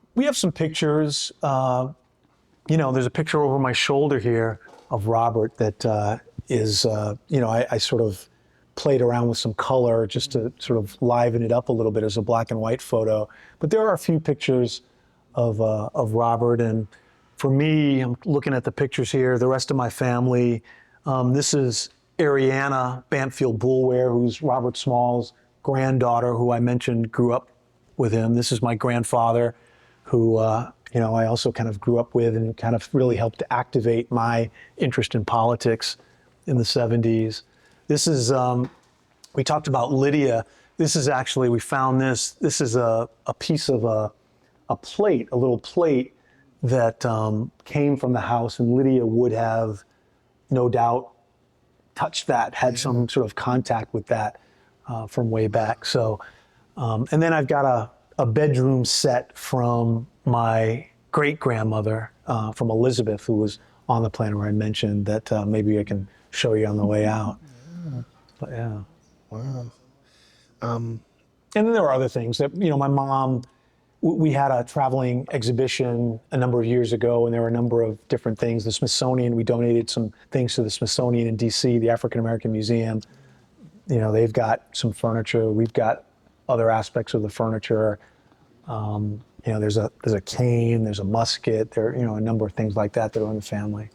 pictures. There's a picture over my shoulder here of Robert that is, I sort of played around with some color just to sort of liven it up a little bit as a black and white photo. But there are a few pictures of Robert, and for me, I'm looking at the pictures here. The rest of my family. This is Ariana Bantfield Boulware, who's Robert Small's granddaughter, who I mentioned grew up with him. This is my grandfather, who I also kind of grew up with and kind of really helped to activate my interest in politics in the 70s. This is, we talked about Lydia. This is actually, we found this. This is a piece of a plate, a little plate that came from the house, and Lydia would have no doubt touched that, had some sort of contact with that from way back. So, and then I've got a bedroom set from my great-grandmother, from Elizabeth, who was on the planet where I mentioned that maybe I can show you on the way out. But yeah. Wow. And then there were other things that, my mom, we had a traveling exhibition a number of years ago, and there were a number of different things. The Smithsonian, we donated some things to the Smithsonian in DC, the African American Museum. They've got some furniture. We've got other aspects of the furniture. there's a cane, there's a musket, there are, a number of things like that are in the family.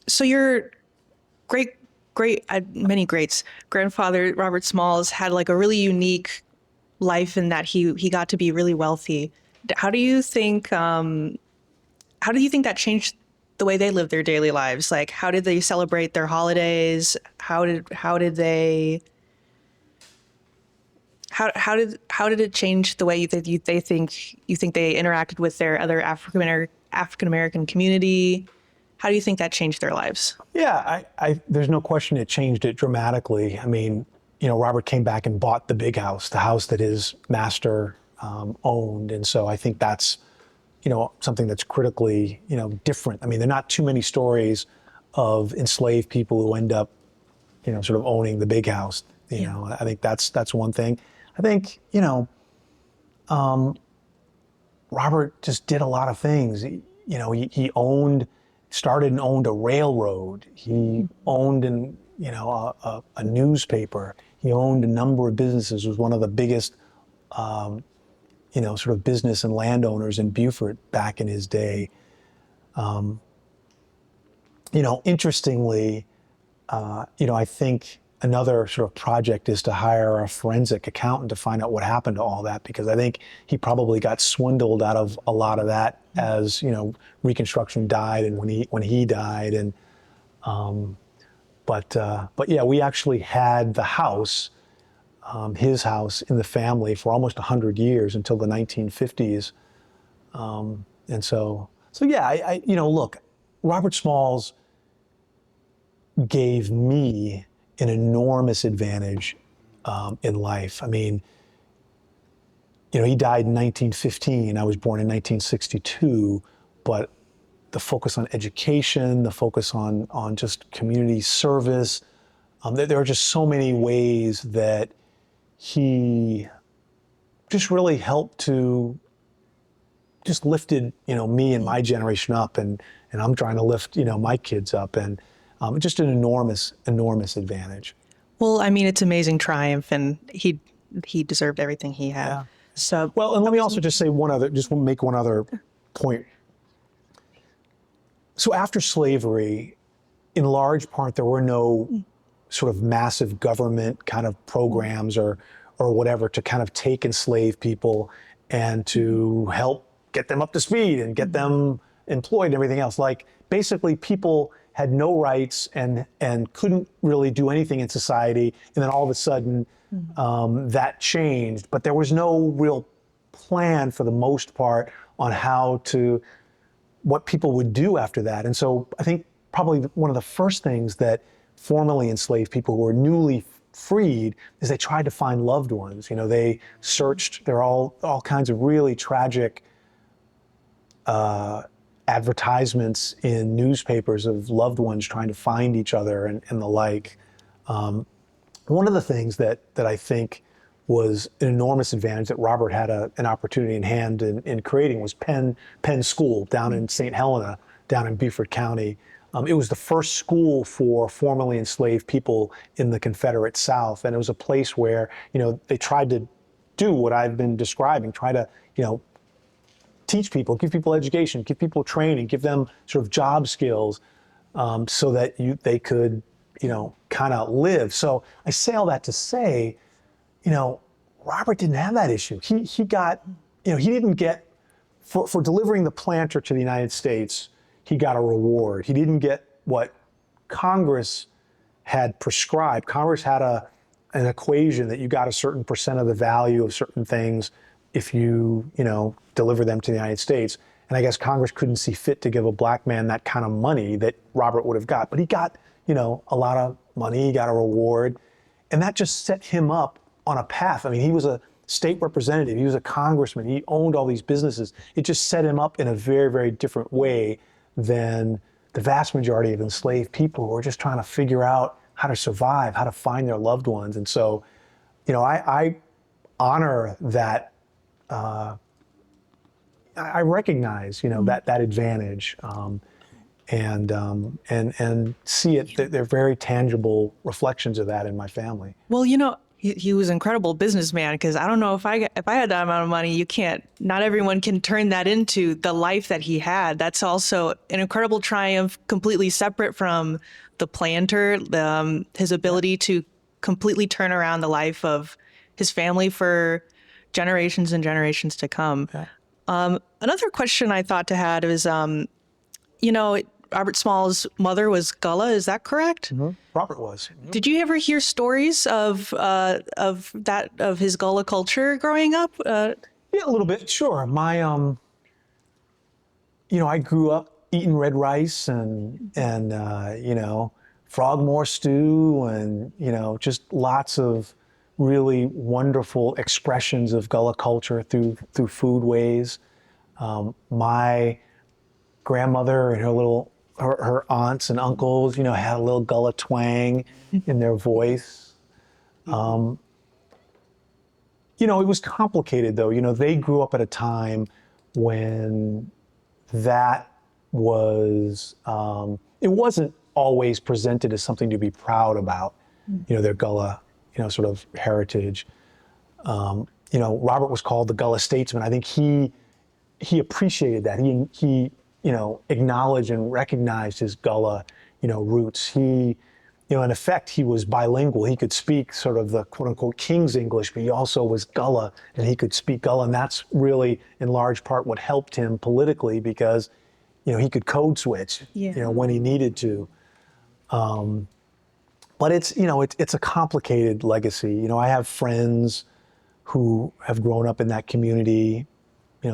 So your many greats, grandfather Robert Smalls had like a really unique life in that he got to be really wealthy. How do you think that changed the way they lived their daily lives? Like, how did they celebrate their holidays? How did it change the way you think they interacted with their other African American community? How do you think that changed their lives? Yeah, there's no question it changed it dramatically. I mean, Robert came back and bought the big house, the house that his master owned. And so I think that's, something that's critically, different. I mean, there are not too many stories of enslaved people who end up, sort of owning the big house. I think that's one thing. I think, Robert just did a lot of things. He started and owned a railroad. He owned a newspaper. He owned a number of businesses. Was one of the biggest, sort of business and landowners in Beaufort back in his day. Interestingly, I think another sort of project is to hire a forensic accountant to find out what happened to all that, because I think he probably got swindled out of a lot of that as, Reconstruction died and when he died. And, but yeah, we actually had the house, his house in the family for almost 100 years until the 1950s. And so yeah, look, Robert Smalls gave me an enormous advantage in life. I mean, he died in 1915. I was born in 1962, but the focus on education, the focus on just community service, there are just so many ways that he just really helped to just lifted, me and my generation up, and I'm trying to lift, my kids up, and just an enormous advantage. Well, I mean, it's amazing triumph, and he deserved everything he had. Yeah. So, well, and let me also just say make one other point. So after slavery, in large part, there were no sort of massive government kind of programs or whatever to kind of take enslaved people and to help get them up to speed and get them employed and everything else. Like, basically, people had no rights and couldn't really do anything in society. And then all of a sudden, that changed. But there was no real plan for the most part on what people would do after that. And so I think probably one of the first things that formerly enslaved people who were newly freed is they tried to find loved ones. They searched. There are all kinds of really tragic advertisements in newspapers of loved ones trying to find each other and the like. One of the things that I think was an enormous advantage that Robert had an opportunity in hand in creating was Penn School down in St. Helena, down in Beaufort County. It was the first school for formerly enslaved people in the Confederate South, and it was a place where they tried to do what I've been describing, try to teach people, give people education, give people training, give them sort of job skills, so that they could kind of live. So I say all that to say, Robert didn't have that issue. He got, he didn't get, for delivering the planter to the United States, he got a reward. He didn't get what Congress had prescribed. Congress had an equation that you got a certain percent of the value of certain things if you, deliver them to the United States. And I guess Congress couldn't see fit to give a black man that kind of money that Robert would have got. But he got, a lot of money, he got a reward. And that just set him up on a path. I mean, he was a state representative, he was a congressman, he owned all these businesses. It just set him up in a very, very different way than the vast majority of enslaved people who were just trying to figure out how to survive, how to find their loved ones. And so, I honor that. I recognize, that advantage, and see it. They're very tangible reflections of that in my family. Well, he was an incredible businessman, because I don't know if I had that amount of money, not everyone can turn that into the life that he had. That's also an incredible triumph, completely separate from the planter, his ability to completely turn around the life of his family for generations and generations to come. Yeah. Another question I thought to had is, Robert Small's mother was Gullah. Is that correct? Robert was. Did you ever hear stories of his Gullah culture growing up? Yeah, a little bit. Sure. My I grew up eating red rice and frogmore stew and just lots of really wonderful expressions of Gullah culture through foodways. My grandmother and her aunts and uncles, had a little Gullah twang in their voice. It was complicated though. They grew up at a time when that was, it wasn't always presented as something to be proud about, their Gullah, sort of heritage. Robert was called the Gullah statesman. I think he appreciated that. He acknowledged and recognized his Gullah, roots. He, in effect, he was bilingual. He could speak sort of the quote unquote King's English, but he also was Gullah and he could speak Gullah. And that's really in large part what helped him politically because, he could code switch, when he needed to. But it's a complicated legacy. I have friends who have grown up in that community,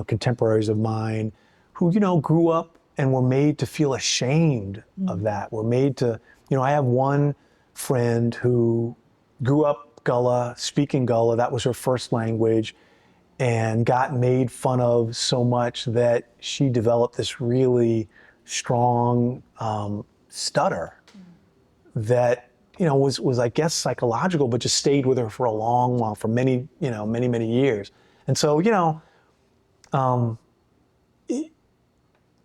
contemporaries of mine who, grew up and were made to feel ashamed of that. Were made to, I have one friend who grew up Gullah, speaking Gullah, that was her first language, and got made fun of so much that she developed this really strong stutter that, was I guess psychological, but just stayed with her for a long while, for many, many years. And so,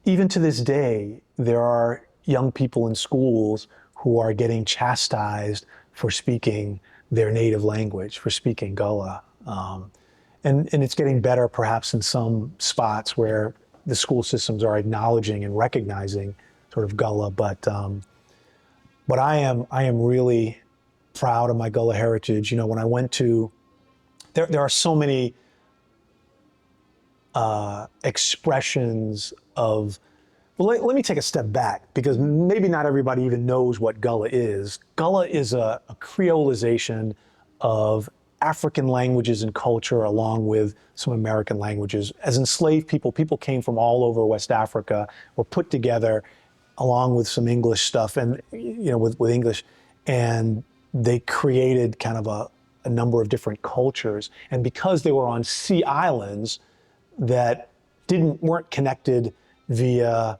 even to this day, there are young people in schools who are getting chastised for speaking their native language, for speaking Gullah. And it's getting better perhaps in some spots where the school systems are acknowledging and recognizing sort of Gullah. But I am really proud of my Gullah heritage. When I went to, there are so many expressions of, well, let me take a step back because maybe not everybody even knows what Gullah is. Gullah is a creolization of African languages and culture along with some American languages. As enslaved people came from all over West Africa, were put together along with some English stuff and, with English, and they created kind of a number of different cultures. And because they were on sea islands that weren't connected via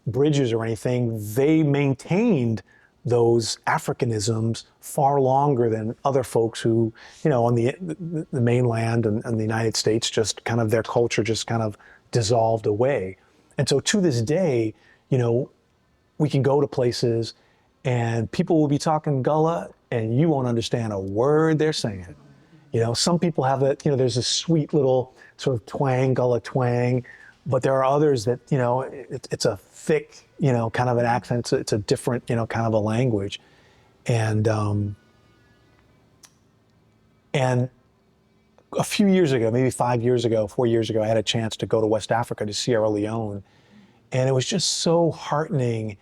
bridges or anything, they maintained those Africanisms far longer than other folks who, on the mainland and the United States, just kind of their culture just kind of dissolved away. And so to this day, we can go to places and people will be talking Gullah and you won't understand a word they're saying. Some people have that, there's a sweet little sort of twang, Gullah twang, but there are others that, it's a thick, kind of an accent. It's a different, kind of a language. And a few years ago, maybe 4 years ago, I had a chance to go to West Africa, to Sierra Leone. And it was just so heartening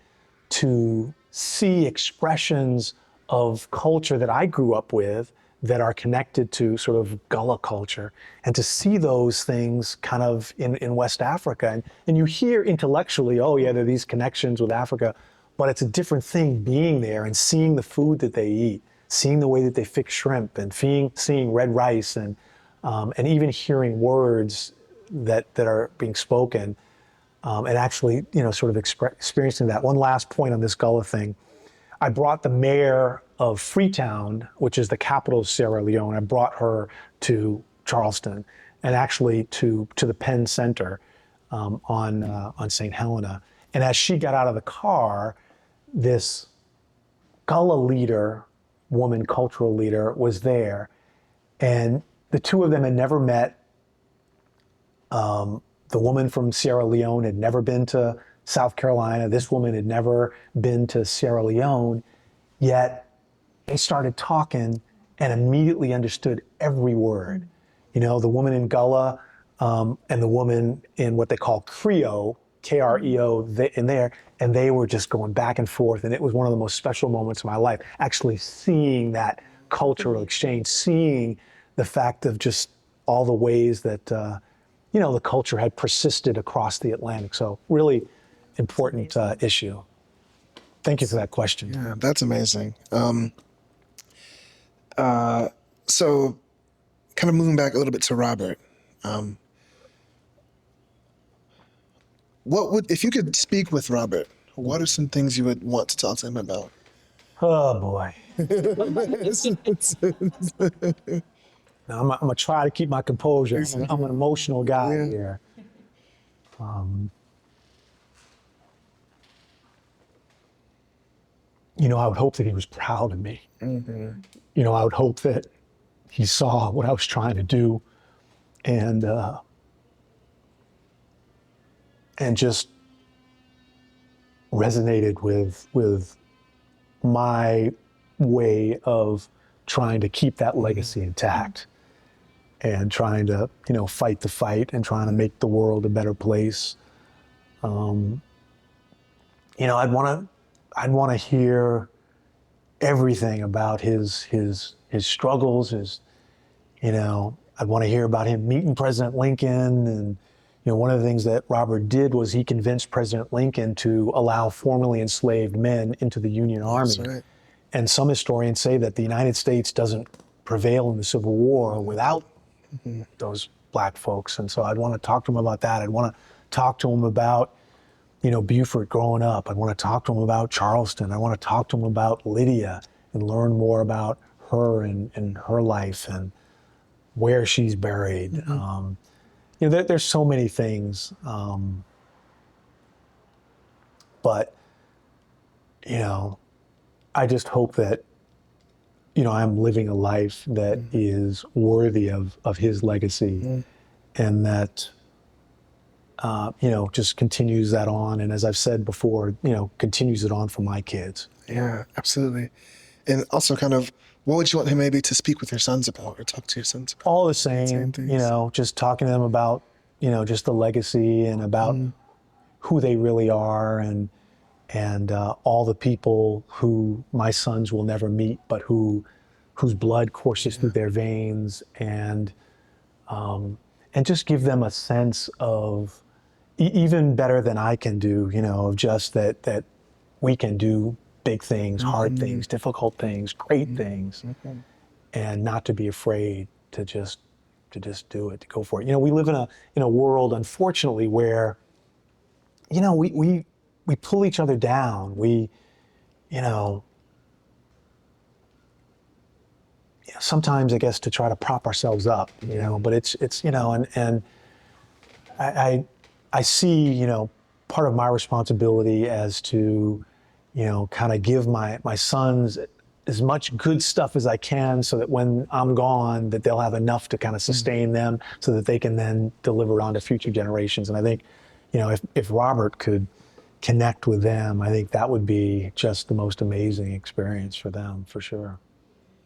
to see expressions of culture that I grew up with that are connected to sort of Gullah culture, and to see those things kind of in West Africa. And you hear intellectually, oh yeah, there are these connections with Africa, but it's a different thing being there and seeing the food that they eat, seeing the way that they fix shrimp and seeing red rice and even hearing words that are being spoken and actually, sort of experiencing that. One last point on this Gullah thing. I brought the mayor of Freetown, which is the capital of Sierra Leone, I brought her to Charleston and actually to the Penn Center on St. Helena. And as she got out of the car, this Gullah leader woman cultural leader was there. And the two of them had never met. The woman from Sierra Leone had never been to South Carolina. This woman had never been to Sierra Leone. Yet they started talking and immediately understood every word. You know, the woman in Gullah and the woman in what they call Creole, Kreo, in there, and they were just going back and forth. And it was one of the most special moments of my life, actually seeing that cultural exchange, seeing the fact of just all the ways that, you know, the culture had persisted across the Atlantic. So really important issue. Thank you for that question. Yeah, that's amazing. So kind of moving back a little bit to Robert, what would, if you could speak with Robert, what are some things you would want to talk to him about? Oh boy. Now, I'm gonna try to keep my composure. I'm an emotional guy Yeah. here. You know, I would hope that he was proud of me. You know, I would hope that he saw what I was trying to do and just resonated with my way of trying to keep that legacy intact and trying to, you know, fight the fight and trying to make the world a better place. You know, I'd want to hear everything about his struggles. His, you know, I'd want to hear about him meeting President Lincoln. And you know, one of the things that Robert did was he convinced President Lincoln to allow formerly enslaved men into the Union Army. That's right. And some historians say that the United States doesn't prevail in the Civil War without those black folks. And so I'd want to talk to him about that. I'd want to talk to him about, you know, Beaufort growing up. I'd want to talk to him about Charleston. I want to talk to him about Lydia and learn more about her and her life and where she's buried. You know, there's so many things. But, you know, I just hope that, you know, I'm living a life that is worthy of his legacy and that, you know, just continues that on. And as I've said before, you know, continues it on for my kids. Yeah, absolutely. And also kind of, what would you want him maybe to speak with your sons about or talk to your sons about? All the same, things. you know, just talking to them about, you know, just the legacy and about who they really are and all the people who my sons will never meet, but whose blood courses through their veins, and just give them a sense of even better than I can do, you know, of just that we can do big things, hard things, difficult things, great things, and not to be afraid to just do it, to go for it. You know, we live in a world, unfortunately, where, you know, we pull each other down. We, you know, sometimes I guess to try to prop ourselves up, you know, but it's you know, and I see, you know, part of my responsibility as to, you know, kind of give my sons as much good stuff as I can so that when I'm gone, that they'll have enough to kind of sustain them so that they can then deliver on to future generations. And I think, you know, if Robert could connect with them, I think that would be just the most amazing experience for them, for sure.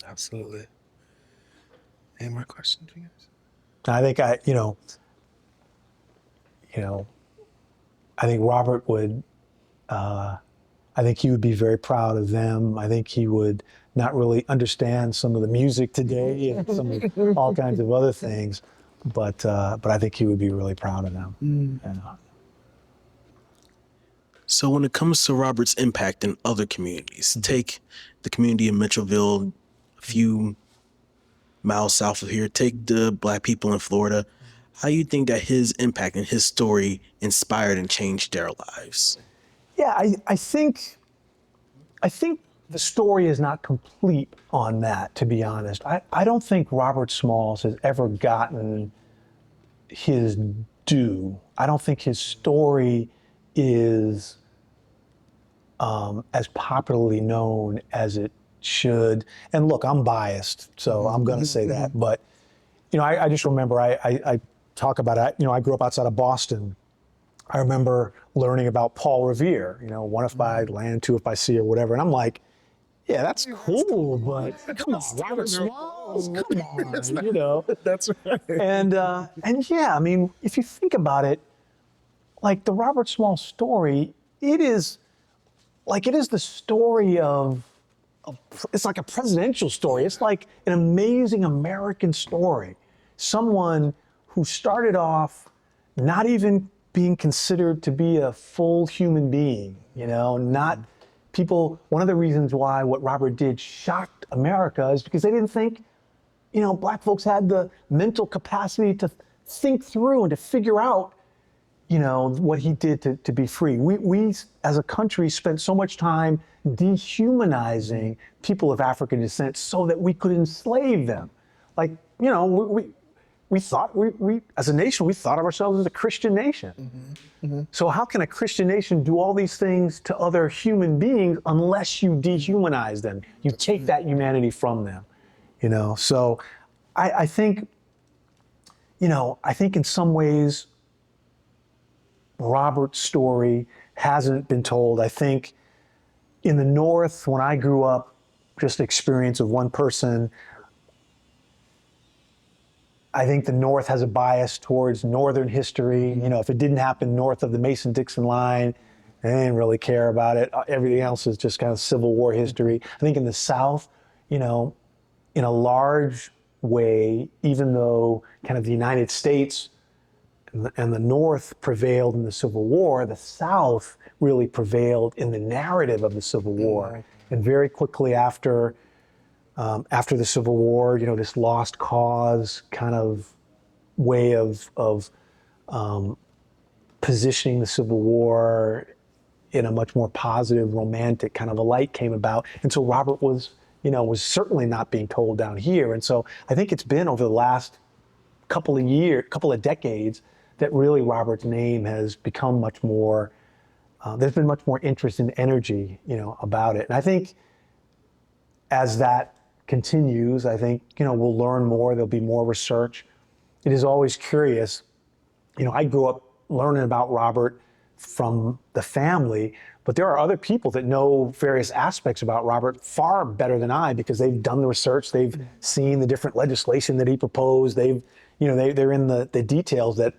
Absolutely. Any more questions for you guys? I think I think Robert would, I think he would be very proud of them. I think he would not really understand some of the music today and some of all kinds of other things, but I think he would be really proud of them. Yeah. So when it comes to Robert's impact in other communities, take the community in Mitchellville, a few miles south of here, take the Black people in Florida. How do you think that his impact and his story inspired and changed their lives? Yeah, I think the story is not complete on that, to be honest. I don't think Robert Smalls has ever gotten his due. I don't think his story is as popularly known as it should, and look, I'm biased, so I'm going to say that, but I just remember I talk about it. I grew up outside of Boston. I remember learning about Paul Revere, one if by land, two if by sea or whatever. And I'm like, yeah, that's cool, but come on, Robert Smalls, come on, That's right. And yeah, I mean, if you think about it, like the Robert Smalls story, it is the story of it's like a presidential story. It's like an amazing American story. Someone who started off not even being considered to be a full human being, not people. One of the reasons why what Robert did shocked America is because they didn't think, black folks had the mental capacity to think through and to figure out, what he did to be free. We as a country spent so much time dehumanizing people of African descent so that we could enslave them. Like, we thought we as a nation, we thought of ourselves as a Christian nation. So how can a Christian nation do all these things to other human beings unless you dehumanize them? You take that humanity from them, So I think in some ways, Robert's story hasn't been told. I think in the North, when I grew up, just the experience of one person, I think the North has a bias towards Northern history. If it didn't happen north of the Mason-Dixon line, they didn't really care about it. Everything else is just kind of Civil War history. I think in the South, in a large way, even though kind of the United States and the North prevailed in the Civil War, the South really prevailed in the narrative of the Civil War. And very quickly after the Civil War, this lost cause kind of way of positioning the Civil War in a much more positive, romantic kind of a light came about. And so Robert was certainly not being told down here. And so I think it's been over the last couple of decades, that really Robert's name has become much more, there's been much more interest and energy, about it. And I think as that continues, I think, we'll learn more, there'll be more research. It is always curious. I grew up learning about Robert from the family, but there are other people that know various aspects about Robert far better than I, because they've done the research, they've seen the different legislation that he proposed, they're in the details that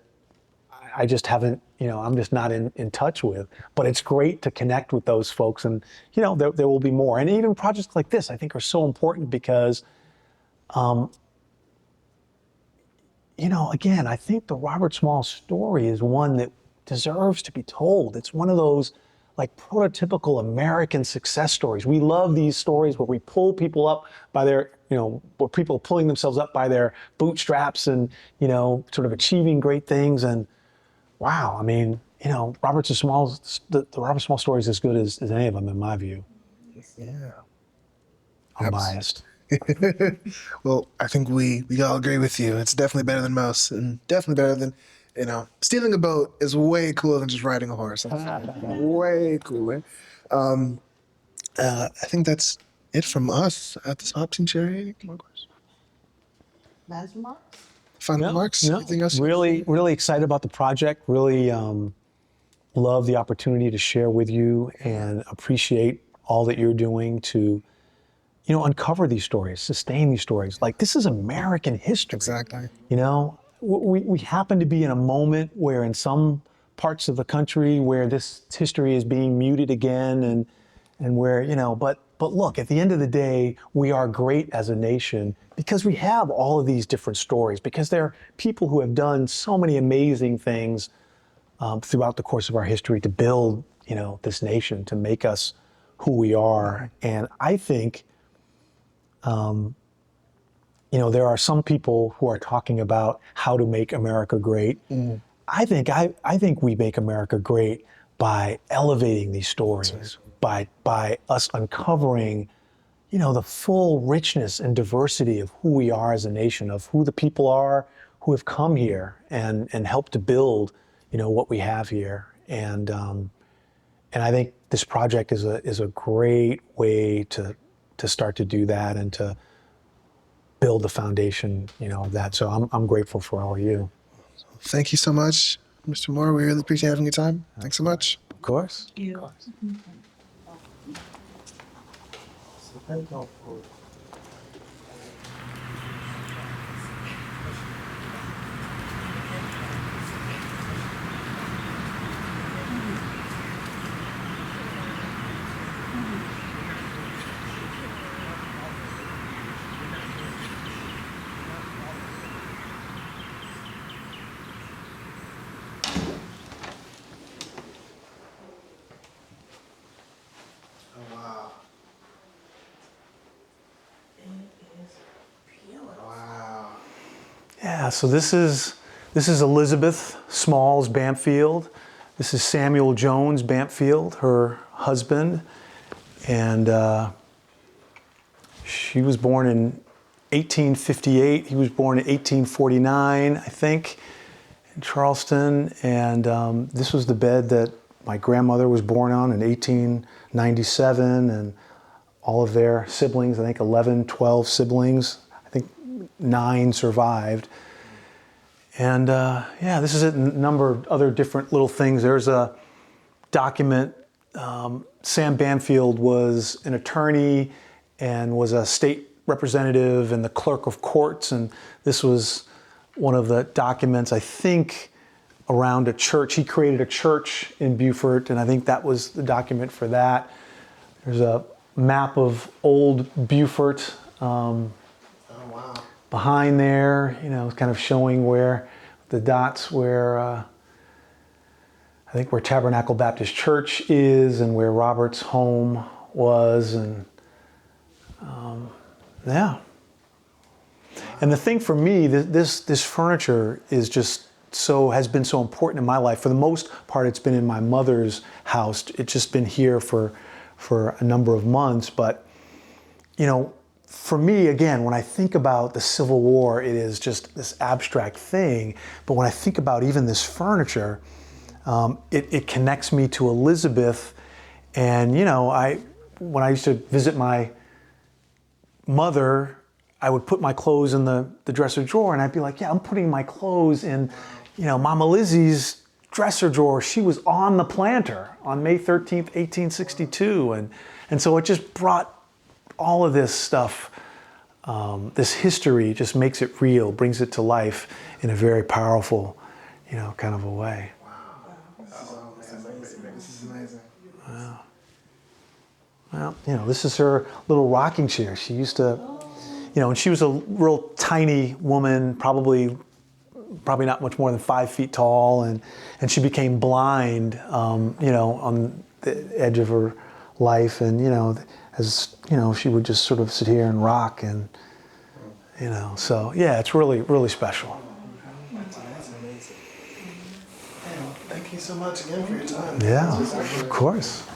I just haven't, I'm just not in touch with. But it's great to connect with those folks, and there will be more. And even projects like this, I think, are so important because, again, I think the Robert Smalls story is one that deserves to be told. It's one of those like prototypical American success stories. We love these stories where we pull people up by their, where people are pulling themselves up by their bootstraps and, sort of achieving great things. And wow, I mean, the Robert Smalls story is as good as any of them, in my view. Yeah. I'm biased. Well, I think we all agree with you. It's definitely better than most, and definitely better than, stealing a boat is way cooler than just riding a horse. Way cooler. I think that's it from us at the Hop Team Cherry. Any more questions? Last remarks? Final remarks? Anything else? Really, really excited about the project. Really love the opportunity to share with you, and appreciate all that you're doing to, uncover these stories, sustain these stories. Like, this is American history. Exactly. We happen to be in a moment where in some parts of the country where this history is being muted again, and where, but look, at the end of the day, we are great as a nation because we have all of these different stories, because there are people who have done so many amazing things throughout the course of our history to build, this nation, to make us who we are. And I think, there are some people who are talking about how to make America great. I think we make America great by elevating these stories, by us uncovering, the full richness and diversity of who we are as a nation, of who the people are who have come here and helped to build, what we have here. And I think this project is a great way to to start to do that and to build the foundation, of that. So I'm grateful for all of you. Thank you so much, Mr. Moore. We really appreciate having your time. Thanks so much. Of course. You. So thank you for Oh, wow. Wow. Yeah, so this is Elizabeth Smalls Bampfield. This is Samuel Jones Bampfield, her husband. And she was born in 1858. He was born in 1849, I think, in Charleston. And this was the bed that my grandmother was born on in 1897. And all of their siblings, I think 11, 12 siblings, I think 9 survived. And this is a number of other different little things. There's a document. Sam Banfield was an attorney and was a state representative and the clerk of courts. And this was one of the documents, I think, around a church. He created a church in Beaufort, and I think that was the document for that. There's a map of old Beaufort behind there, kind of showing where the dots where I think where Tabernacle Baptist Church is and where Robert's home was, and And the thing for me, this furniture is just has been so important in my life. For the most part, it's been in my mother's house. It's just been here for a number of months, but for me, again, when I think about the Civil War, it is just this abstract thing. But when I think about even this furniture, it connects me to Elizabeth. And, when I used to visit my mother, I would put my clothes in the dresser drawer, and I'd be like, yeah, I'm putting my clothes in, Mama Lizzie's dresser drawer. She was on the planter on May 13th, 1862. And so it just brought all of this stuff, this history just makes it real, brings it to life in a very powerful, kind of a way. Wow. This is amazing. Wow. Well, this is her little rocking chair. She used to, and she was a real tiny woman, probably not much more than 5 feet tall, and she became blind, on the edge of her life, and as she would just sort of sit here and rock, and so yeah, it's really, really special. That's amazing. Thank you so much again for your time. Yeah, of course.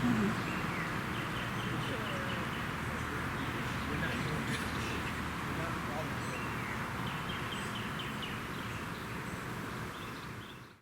Mm-hmm.